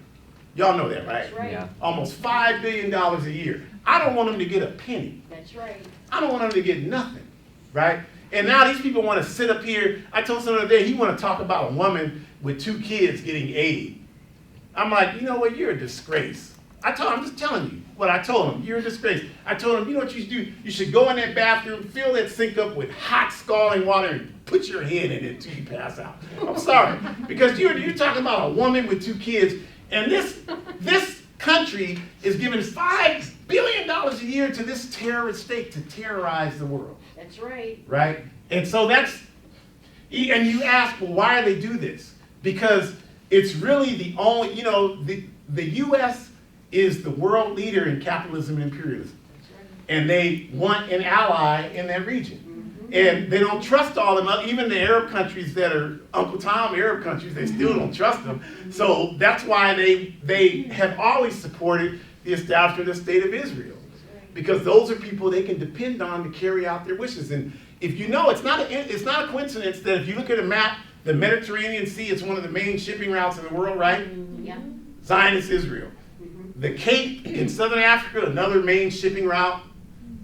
Y'all know that, right? That's right. Yeah. Almost $5 billion a year. I don't want them to get a penny. That's right. I don't want them to get nothing, right? And now these people want to sit up here. I told someone the other day, he want to talk about a woman with 2 kids getting aid. I'm like, you know what, you're a disgrace. I'm just telling you what I told him. You're a disgrace. I told him, you know what you should do? You should go in that bathroom, fill that sink up with hot, scalding water, and put your head in it until you pass out. I'm sorry. Because you're talking about a woman with 2 kids, and this country is giving $5 billion a year to this terrorist state to terrorize the world. That's right. Right? And so and you ask, well, why do they do this? Because it's really the only, you know, the U.S. is the world leader in capitalism and imperialism. That's right. And they want an ally in that region. And they don't trust all of them, even the Arab countries that are Uncle Tom Arab countries, they still don't trust them. So that's why they have always supported the establishment of the State of Israel. Because those are people they can depend on to carry out their wishes. And if you know, it's not a coincidence that if you look at a map, the Mediterranean Sea is one of the main shipping routes in the world, right? Yeah. Zionist Israel. The Cape in Southern Africa, another main shipping route,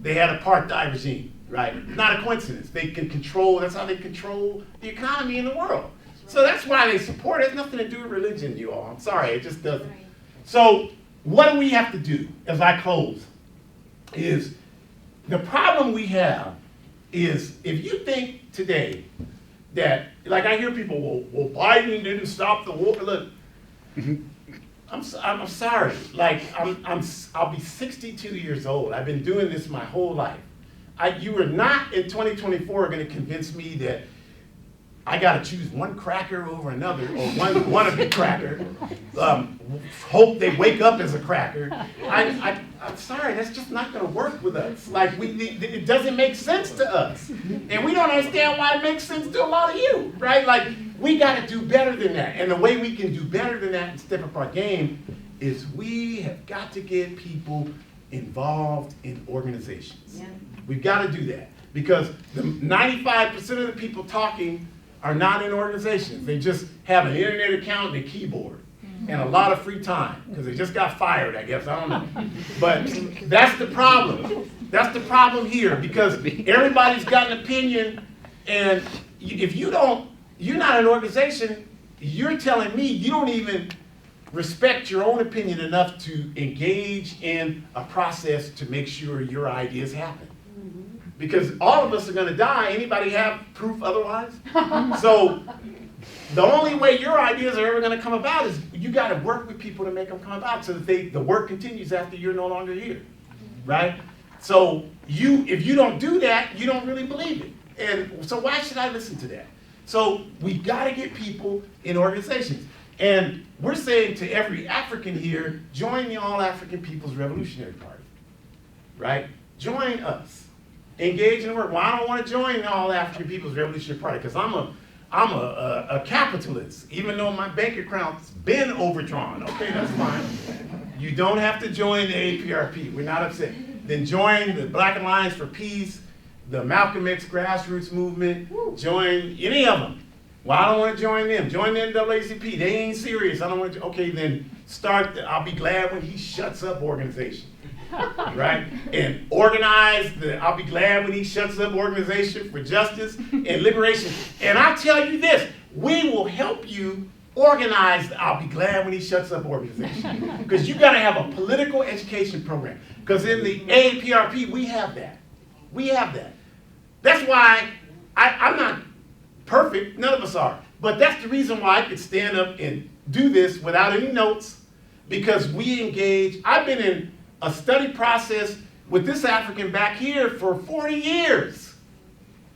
they had apartheid regime, right? Not a coincidence. They can control, that's how they control the economy in the world. So that's why they support it. It has nothing to do with religion, you all. I'm sorry, it just doesn't. Right. So what do we have to do as I close? Is the problem we have is if you think today that, like I hear people, well Biden didn't stop the war. Look, I'm sorry. Like I'll be 62 years old. I've been doing this my whole life. You are not in 2024 going to convince me that I got to choose one cracker over another, or one wannabe cracker. Hope they wake up as a cracker. I'm sorry, that's just not going to work with us. Like it doesn't make sense to us, and we don't understand why it makes sense to a lot of you, right? Like we got to do better than that, and the way we can do better than that and step up our game is we have got to get people involved in organizations. Yeah. We've got to do that because the 95% of the people talking are not in organizations. They just have an internet account and a keyboard and a lot of free time because they just got fired, I guess. I don't know. But that's the problem. That's the problem here because everybody's got an opinion, and if you're not an organization, you're telling me you don't even respect your own opinion enough to engage in a process to make sure your ideas happen. Because all of us are going to die. Anybody have proof otherwise? So the only way your ideas are ever going to come about is you got to work with people to make them come about so that the work continues after you're no longer here, right? So if you don't do that, you don't really believe it. And so why should I listen to that? So we got to get people in organizations. And we're saying to every African here, join the All-African People's Revolutionary Party, right? Join us. Engage in the work. Well, I don't want to join the All-African People's Revolutionary Party because I'm a capitalist, even though my bank account's been overdrawn. Okay, that's fine. You don't have to join the APRP. We're not upset. Then join the Black Alliance for Peace, the Malcolm X grassroots movement. Join any of them. Well, I don't want to join them. Join the NAACP. They ain't serious. I don't want to. Okay, then start the I'll Be Glad When He Shuts Up organization. Right? And organize the I'll Be Glad When He Shuts Up organization for justice and liberation. And I tell you this, we will help you organize the I'll Be Glad When He Shuts Up organization. Because you got to have a political education program. Because in the AAPRP, we have that. We have that. That's why I'm not perfect. None of us are. But that's the reason why I could stand up and do this without any notes. Because we engage. I've been in a study process with this African back here for 40 years.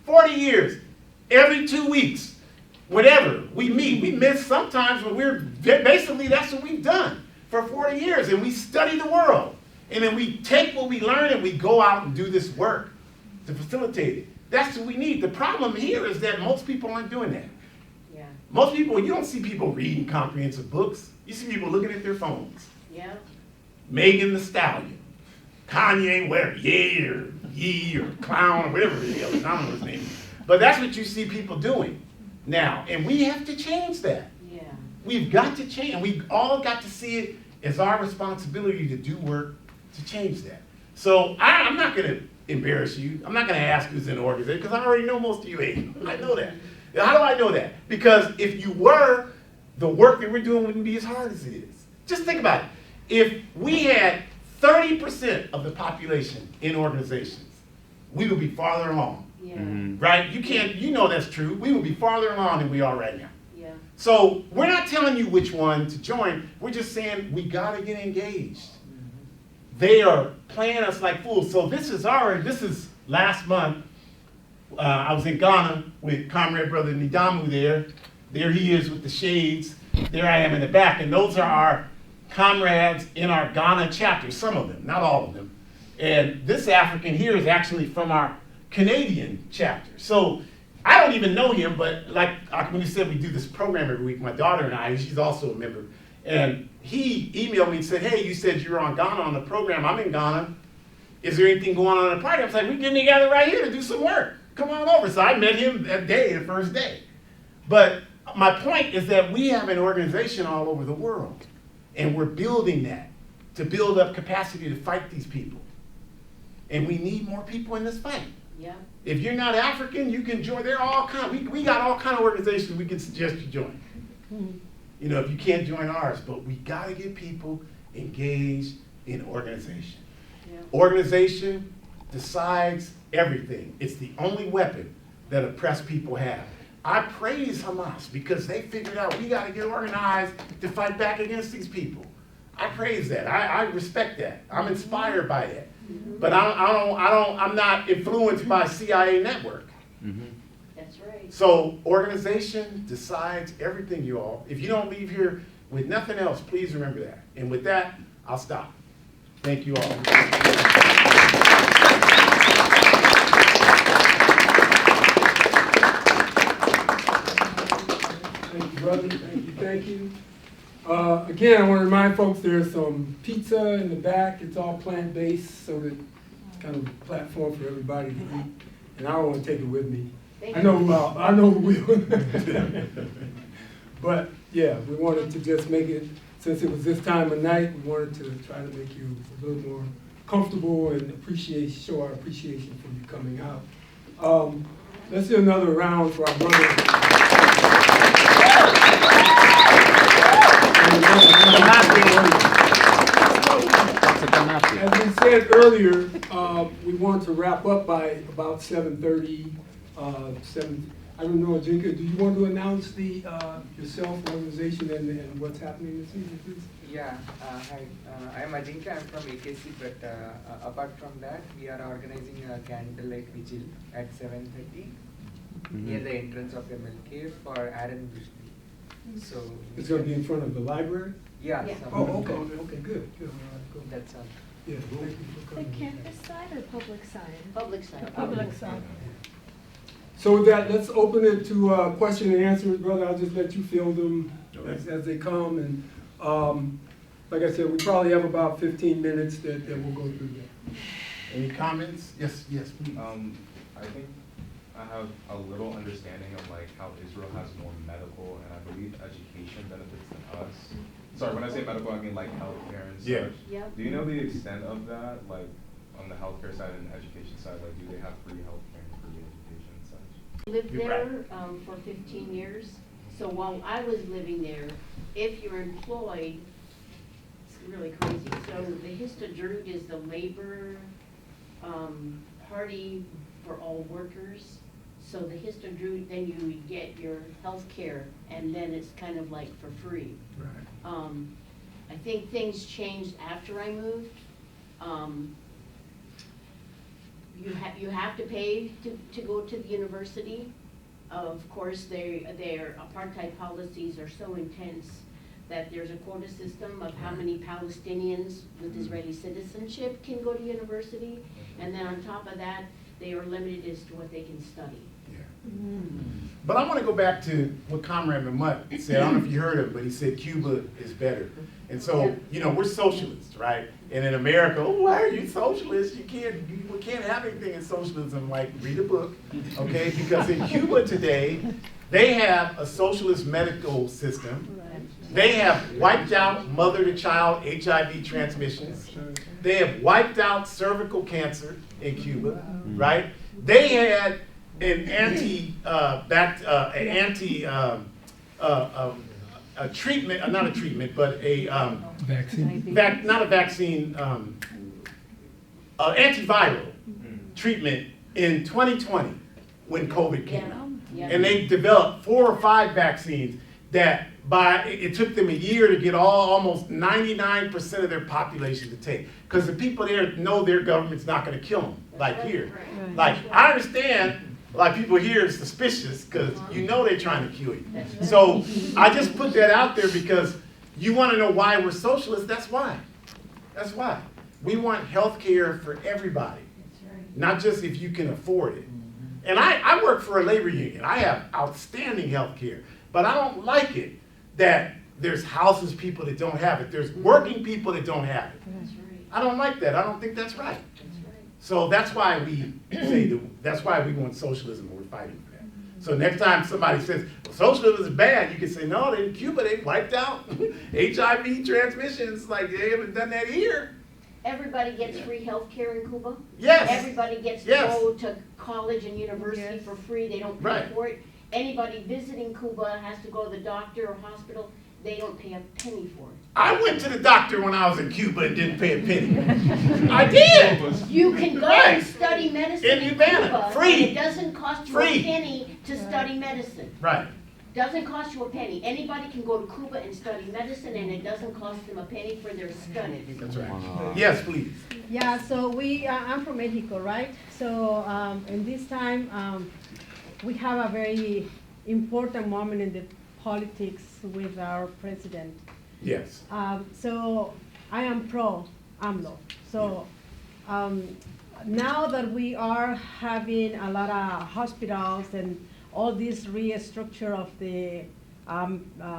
40 years. Every 2 weeks. Whenever we meet. We miss sometimes when basically that's what we've done for 40 years. And we study the world. And then we take what we learn and we go out and do this work to facilitate it. That's what we need. The problem here is that most people aren't doing that. Yeah. Most people, you don't see people reading comprehensive books. You see people looking at their phones. Yeah. Megan Thee Stallion. Kanye, whatever, Ye or Ye or Clown or whatever the hell, I don't know his name. But that's what you see people doing now, and we have to change that. Yeah. We've got to change, and we've all got to see it as our responsibility to do work to change that. So I'm not going to embarrass you. I'm not going to ask who's in the organization, because I already know most of you ain't. I know that. How do I know that? Because if you were, the work that we're doing wouldn't be as hard as it is. Just think about it. If we had 30% of the population in organizations, we would be farther along. Yeah. Right? You know that's true. We would be farther along than we are right now. Yeah. So we're not telling you which one to join. We're just saying we gotta get engaged. They are playing us like fools. So this is last month. I was in Ghana with Comrade Brother Nidamu there. There he is with the shades. There I am in the back. And those are our comrades in our Ghana chapter. Some of them, not all of them. And this African here is actually from our Canadian chapter. So I don't even know him, but like when you said we do this program every week, my daughter and I, she's also a member, and he emailed me and said, hey, you said you were on Ghana on the program. I'm in Ghana. Is there anything going on in the party? I was like, we're getting together right here to do some work. Come on over. So I met him that day, the first day. But my point is that we have an organization all over the world, and we're building that to build up capacity to fight these people. And we need more people in this fight. Yeah. If you're not African, you can join. There are all kind. We got all kind of organizations we can suggest you join. You know, if you can't join ours, but we got to get people engaged in organization. Yeah. Organization decides everything. It's the only weapon that oppressed people have. I praise Hamas because they figured out we got to get organized to fight back against these people. I praise that. I respect that. I'm inspired by that. But I'm not influenced by CIA network. That's right. So organization decides everything, you all. If you don't leave here with nothing else, please remember that. And with that, I'll stop. Thank you all. Thank you, brother. Thank you. Again, I want to remind folks there's some pizza in the back. It's all plant-based, so that it's kind of a platform for everybody to eat. And I don't want to take it with me. I know who will. But yeah, we wanted to just make it, since it was this time of night, we wanted to try to make you a little more comfortable and show our appreciation for you coming out. Let's do another round for our brothers. As we said earlier, we want to wrap up by about 7:30. I don't know, Jinka, do you want to announce the yourself, organization, and what's happening this evening, please? Yeah, hi. I am Ajinka. I'm from AKC, but apart from that, we are organizing a candlelight vigil at 7:30 near the entrance of MLK for Aaron Vishnu. So It's going to be in front of the library? yeah. Yeah. Oh, okay, good. All right, cool. That's all. Yeah, thank you for The coming. campus side or public side? Public side. Public side. So with that, let's open it to question and answers, brother. I'll just let you field them as they come. And like I said, we probably have about 15 minutes that we'll go through that. Any comments? Yes, please. I think I have a little understanding of like how Israel has more medical and I believe education benefits than us. Sorry, when I say medical, I mean like healthcare and such. Yeah. Yep. Do you know the extent of that? Like on the healthcare side and education side, like do they have free healthcare and free education and such? Lived You're there for 15 years. So while I was living there, if you're employed, it's really crazy. So the Histadrut is the labor party for all workers. So the Histadrut, then you get your health care, and then it's kind of like for free. Right. I think things changed after I moved. You have to pay to go to the university. Of course, their apartheid policies are so intense that there's a quota system of how many Palestinians with Israeli citizenship can go to university. And then on top of that, they are limited as to what they can study. But I want to go back to what Comrade Mahmoud said. I don't know if you heard him, but he said Cuba is better. And so, you know, we're socialists, right? And in America, oh, why are you socialist? We can't have anything in socialism. Like, read a book, okay? Because in Cuba today, they have a socialist medical system. They have wiped out mother-to-child HIV transmissions. They have wiped out cervical cancer in Cuba, right? They had an treatment, not a treatment, but a Vaccine. not a vaccine, antiviral treatment in 2020 when COVID came out. Yeah. And they developed 4 or 5 vaccines that it took them a year to get almost 99% of their population to take. Because the people there know their government's not going to kill them, like here. Like, I understand, like, people here are suspicious because you know they're trying to kill you. So I just put that out there because you want to know why we're socialists. That's why. That's why. We want health care for everybody, not just if you can afford it. And I work for a labor union. I have outstanding health care, but I don't like it that there's houseless people that don't have it. There's working people that don't have it. I don't like that. I don't think that's right. So that's why we say that's why we want socialism and we're fighting for that. So next time somebody says, well, socialism is bad, you can say, no, in Cuba they wiped out HIV transmissions. Like, they haven't done that here. Everybody gets free health care in Cuba? Yes. Everybody gets to Yes. go to college and university for free, they don't pay Right. for it. Anybody visiting Cuba has to go to the doctor or hospital, they don't pay a penny for it. I went to the doctor when I was in Cuba and didn't pay a penny. I did. You can go Right. and study medicine In in Havana, Cuba, free. and it doesn't cost you Free. a penny to study medicine. Right. Doesn't cost you a penny. Anybody can go to Cuba and study medicine, and it doesn't cost them a penny for their studies. That's right. Yes, please. Yeah, so I'm from Mexico, right? So in this time, we have a very important moment in the politics with our president. Yes. So I am pro AMLO. So now that we are having a lot of hospitals and all this restructure of the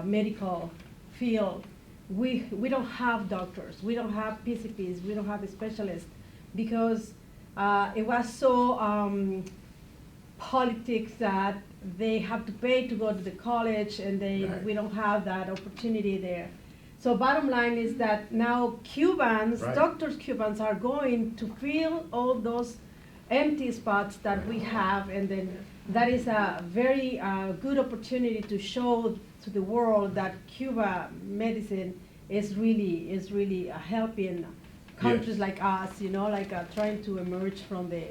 medical field, we don't have doctors, we don't have PCPs, we don't have specialists, because it was so politics that they have to pay to go to the college, and Right. we don't have that opportunity there. So bottom line is that now Cubans, Right. doctors Cubans are going to fill all those empty spots that we have, and then that is a very good opportunity to show to the world that Cuba medicine is really helping countries like us, you know, like trying to emerge from the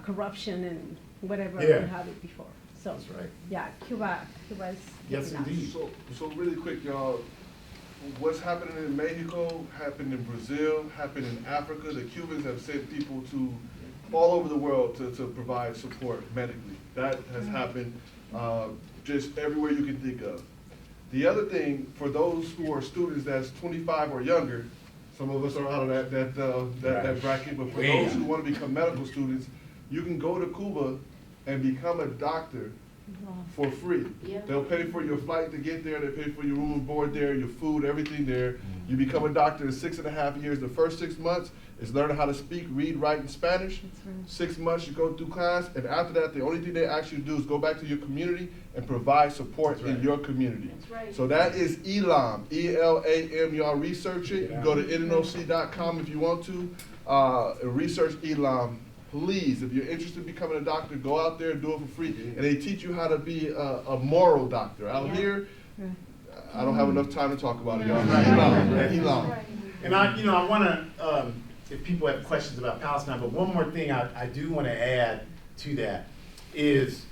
corruption and whatever Yeah. we had it before. So That's right. yeah, Cuba is Yes, helping us. indeed. So really quick, y'all, what's happening in Mexico, happened in Brazil, happened in Africa. The Cubans have sent people to all over the world to provide support medically. That has happened just everywhere you can think of. The other thing, for those who are students that's 25 or younger, some of us are out of that bracket, but for Way those who out. want to become medical students, you can go to Cuba and become a doctor for free. Yeah. They'll pay for your flight to get there, they pay for your room and board there, your food, everything there. You become a doctor in 6.5 years. The first 6 months is learning how to speak, read, write in Spanish. That's right. 6 months you go through class, and after that, the only thing they ask you to do is go back to your community and provide support That's right. in your community. That's right. So that is ELAM, E-L-A-M, y'all research it. You Yeah. can go to NNOC.com if you want to, research ELAM. Please, if you're interested in becoming a doctor, go out there and do it for free. And they teach you how to be a moral doctor. Out Yeah. here, I don't have enough time to talk about it, y'all. Right. ELAM, Right. ELAM. And I want to, if people have questions about Palestine, but one more thing I do want to add to that is,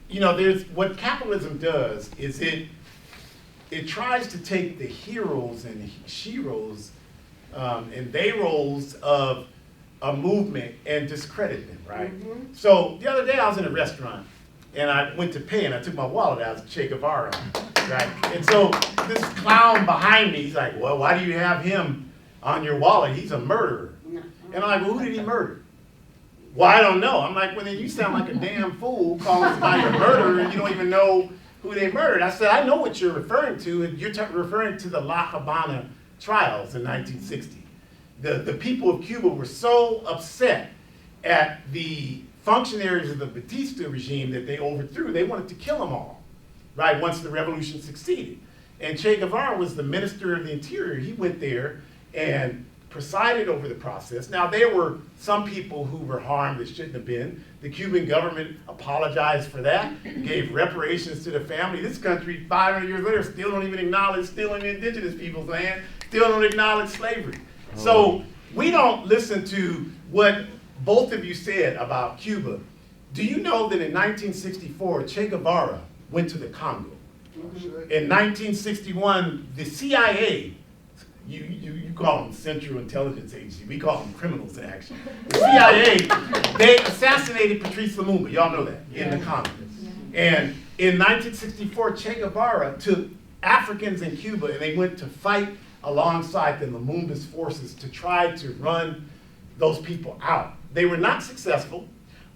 there's what capitalism does is it tries to take the heroes and sheroes and they roles of a movement and discredit them, right? Mhm. So the other day I was in a restaurant and I went to pay and I took my wallet out as Che Guevara, right? And so this clown behind me, he's like, well, why do you have him on your wallet? He's a murderer. No. And I'm like, well, who did he murder? Well, I don't know. I'm like, well, then you sound like a damn fool calling somebody a murderer and you don't even know who they murdered. I said, I know what you're referring to, and you're referring to the La Habana trials in 1960. The people of Cuba were so upset at the functionaries of the Batista regime that they overthrew. They wanted to kill them all, right, once the revolution succeeded. And Che Guevara was the Minister of the Interior. He went there and presided over the process. Now, there were some people who were harmed that shouldn't have been. The Cuban government apologized for that, gave reparations to the family. This country, 500 years later, still don't even acknowledge stealing indigenous people's land, still don't acknowledge slavery. So we don't listen to what both of you said about Cuba. Do you know that in 1964, Che Guevara went to the Congo? In 1961, the CIA, you call them Central Intelligence Agency, we call them criminals in action. The CIA, they assassinated Patrice Lumumba, y'all know that, in the Congo. And in 1964, Che Guevara took Africans in Cuba and they went to fight alongside the Lumumba's forces to try to run those people out. They were not successful,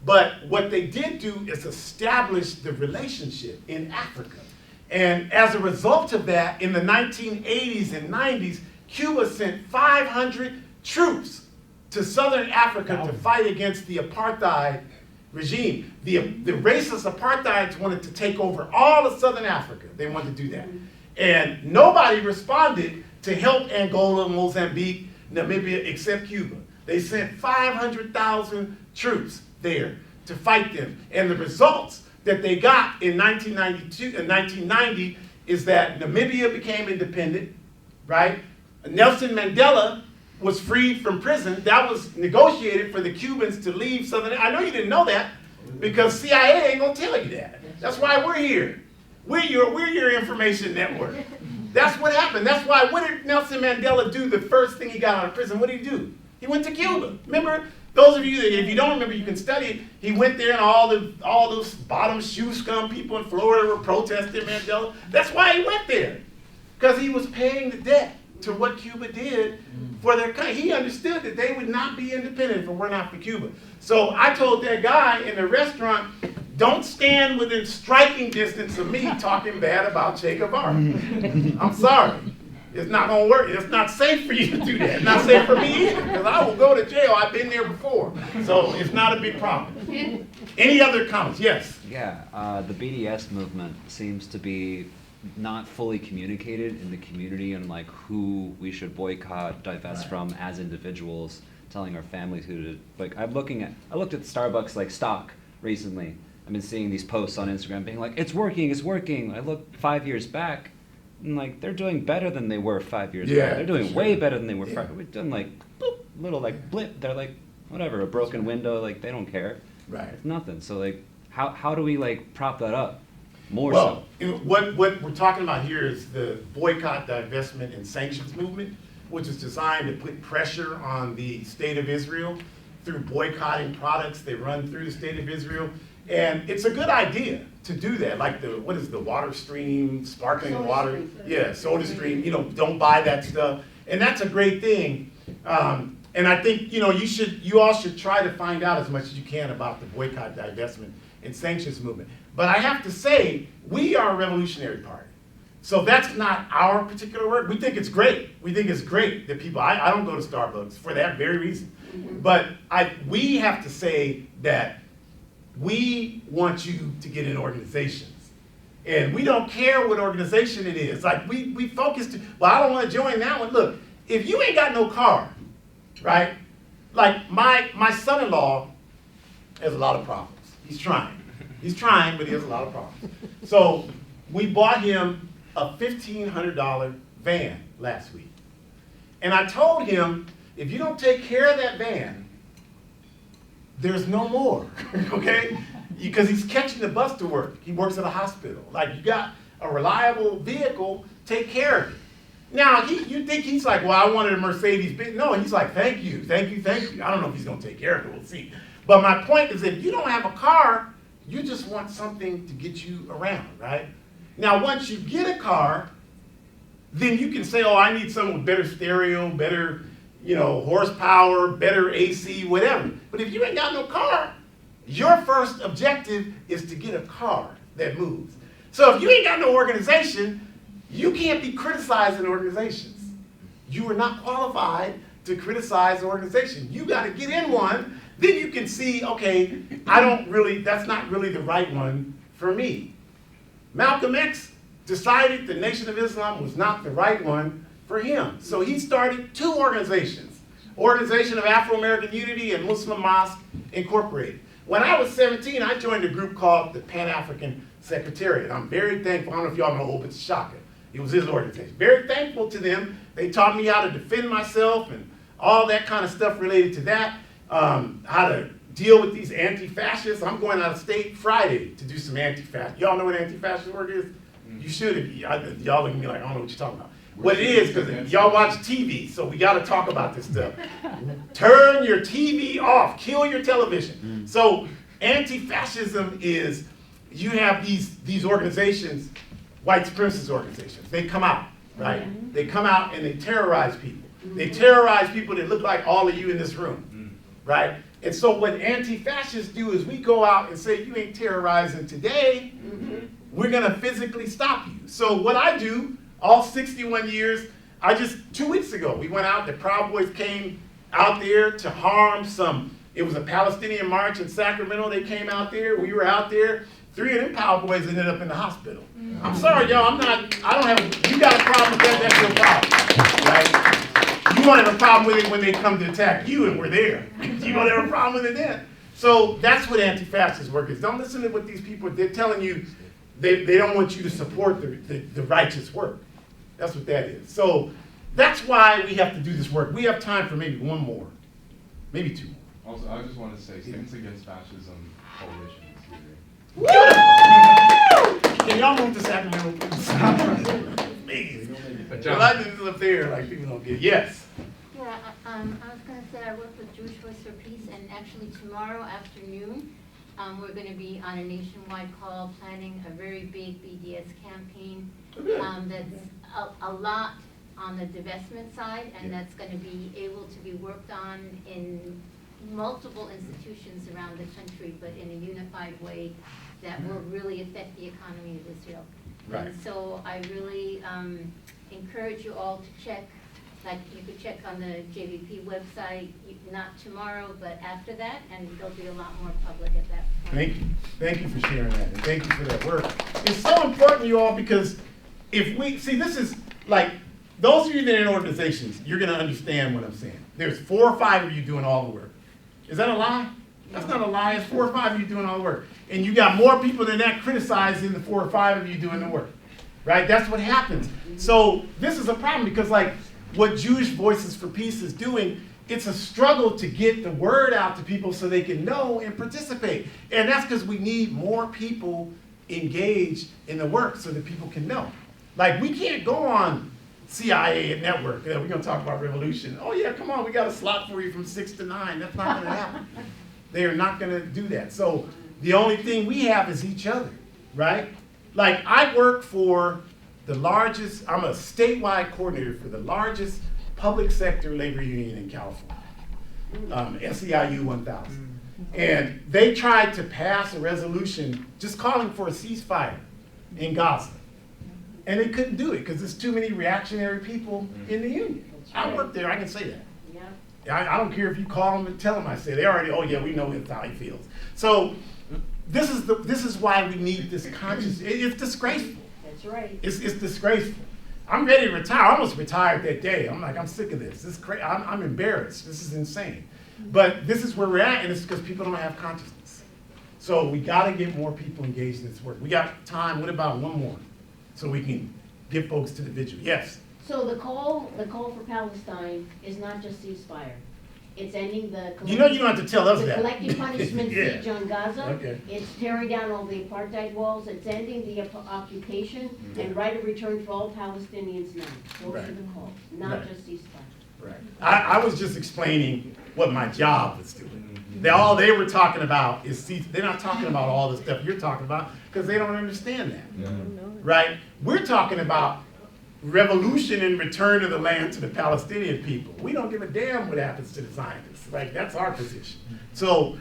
but what they did do is establish the relationship in Africa. And as a result of that, in the 1980s and 90s, Cuba sent 500 troops to Southern Africa to fight against the apartheid regime. The racist apartheids wanted to take over all of Southern Africa. They wanted to do that. And nobody responded to help Angola, Mozambique, Namibia, except Cuba. They sent 500,000 troops there to fight them. And the results that they got in 1992 and 1990 is that Namibia became independent, right? Nelson Mandela was freed from prison. That was negotiated for the Cubans to leave Southern. I know you didn't know that because CIA ain't gonna tell you that. That's why we're here. We're your information network. That's what happened. That's why, what did Nelson Mandela do the first thing he got out of prison? What did he do? He went to Cuba. Remember, those of you that, if you don't remember, you can study it. He went there and all those bottom shoe scum people in Florida were protesting Mandela. That's why he went there, because he was paying the debt to what Cuba did for their country. He understood that they would not be independent if it were not for Cuba. So I told that guy in the restaurant, don't stand within striking distance of me talking bad about Che Guevara. I'm sorry. It's not gonna work. It's not safe for you to do that. It's not safe for me either, because I will go to jail. I've been there before. So it's not a big problem. Any other comments? Yes? Yeah, the BDS movement seems to be not fully communicated in the community and like who we should boycott, divest from as individuals, telling our families who to, like I looked at Starbucks like stock recently. I've been seeing these posts on Instagram being like, it's working, it's working. I look 5 years back and like they're doing better than they were 5 years back. They're doing way better than they were. We've done like boop, little like blip. They're like whatever, a broken window, like they don't care. Right. It's nothing. So like how do we like prop that up? Well, what we're talking about here is the boycott, divestment, and sanctions movement, which is designed to put pressure on the state of Israel through boycotting products they run through the state of Israel. And it's a good idea to do that, like the water stream, sparkling water, soda stream, don't buy that stuff. And that's a great thing. And I think, you all should try to find out as much as you can about the boycott, divestment, and sanctions movement. But I have to say, we are a revolutionary party. So that's not our particular work. We think it's great. We think it's great that people, I don't go to Starbucks for that very reason. But we have to say that we want you to get in organizations. And we don't care what organization it is. Like we focus well, I don't want to join that one. Look, if you ain't got no car, right? Like my son-in-law has a lot of problems. He's trying, but he has a lot of problems. So we bought him a $1,500 van last week. And I told him, if you don't take care of that van, there's no more, okay? Because he's catching the bus to work. He works at a hospital. Like, you got a reliable vehicle, take care of it. Now, you think he's like, well, I wanted a Mercedes Benz. No, he's like, thank you. I don't know if he's gonna take care of it, we'll see. But my point is, if you don't have a car, you just want something to get you around, right? Now, once you get a car, then you can say, oh, I need something with better stereo, better horsepower, better AC, whatever. But if you ain't got no car, your first objective is to get a car that moves. So if you ain't got no organization, you can't be criticizing organizations. You are not qualified to criticize an organization. You got to get in one, then you can see, okay, that's not really the right one for me. Malcolm X decided the Nation of Islam was not the right one for him. So he started two organizations, Organization of Afro-American Unity and Muslim Mosque Incorporated. When I was 17, I joined a group called the Pan-African Secretariat. I'm very thankful. I don't know if y'all know Obed Shaka. It was his organization. Very thankful to them. They taught me how to defend myself and all that kind of stuff related to that, how to deal with these anti-fascists. I'm going out of state Friday to do some anti-fascist. Y'all know what anti-fascist work is? You should. Y'all look at me like, I don't know what you're talking about. What it is, because y'all watch TV, so we got to talk about this stuff. Turn your TV off. Kill your television. So anti-fascism is, you have these organizations, white supremacist organizations. They come out, right? They come out and they terrorize people. They terrorize people that look like all of you in this room, right? And so what anti-fascists do is we go out and say, you ain't terrorizing today. We're going to physically stop you. So what I do, all 61 years, 2 weeks ago, we went out, the Proud Boys came out there to harm it was a Palestinian march in Sacramento. They came out there, we were out there. 3 of them Proud Boys ended up in the hospital. I'm sorry, y'all, you got a problem with that, that's your problem, right? You won't have a problem with it when they come to attack you and we're there. You won't have a problem with it then. So that's what anti-fascist work is. Don't listen to what these people, they're telling you, they don't want you to support the righteous work. That's what that is. So that's why we have to do this work. We have time for maybe one more, maybe 2 more. Also, I just want to say, Students Against Fascism Coalition is here. Can y'all move to Sacramento, please? Please. Well, I just live there, like people don't get. Yes. Yeah, I was going to say I work with Jewish Voice for Peace, and actually tomorrow afternoon, we're going to be on a nationwide call planning a very big BDS campaign that's a lot on the divestment side, and that's going to be able to be worked on in multiple institutions around the country, but in a unified way that will really affect the economy of Israel. Right. And so I really encourage you all to check, like you could check on the JVP website, not tomorrow, but after that, and there'll be a lot more public at that point. Thank you. Thank you for sharing that, and thank you for that work. It's so important, you all, because if we, see, this is like, those of you that are in organizations, you're going to understand what I'm saying. There's 4 or 5 of you doing all the work. Is that a lie? That's not a lie. It's 4 or 5 of you doing all the work. And you got more people than that criticizing the 4 or 5 of you doing the work. Right? That's what happens. So this is a problem because like what Jewish Voices for Peace is doing, it's a struggle to get the word out to people so they can know and participate. And that's because we need more people engaged in the work so that people can know. Like we can't go on CIA and network. We're going to talk about revolution. Oh yeah, come on, we got a slot for you from 6 to 9. That's not going to happen. They are not going to do that. So the only thing we have is each other, right? Like I work for the largest, I'm a statewide coordinator for the largest public sector labor union in California, SEIU 1000. And they tried to pass a resolution just calling for a ceasefire in Gaza. And they couldn't do it because there's too many reactionary people in the union. I work there, I can say that. I don't care if you call them and tell them I say they already, oh yeah, we know how he feels. So this is why we need this conscious, it's disgraceful. That's right. It's disgraceful. I'm ready to retire. I almost retired that day. I'm like, I'm sick of this. This is crazy. I'm embarrassed. This is insane. But this is where we're at, and it's because people don't have consciousness. So we got to get more people engaged in this work. We got time. What about one more? So we can get folks to the vigil. Yes? So the call for Palestine is not just ceasefire. It's ending the you don't have to tell us that. collective punishment Yeah. siege on Gaza. Okay. It's tearing down all the apartheid walls. It's ending the occupation and right of return for all Palestinians now. Those Right. are the calls, not Right. just ceasefire. Right. I was just explaining what my job was doing. All they were talking about is they're not talking about all the stuff you're talking about because they don't understand that. Right? We're talking about revolution and return of the land to the Palestinian people. We don't give a damn what happens to the Zionists. Like, that's our position. So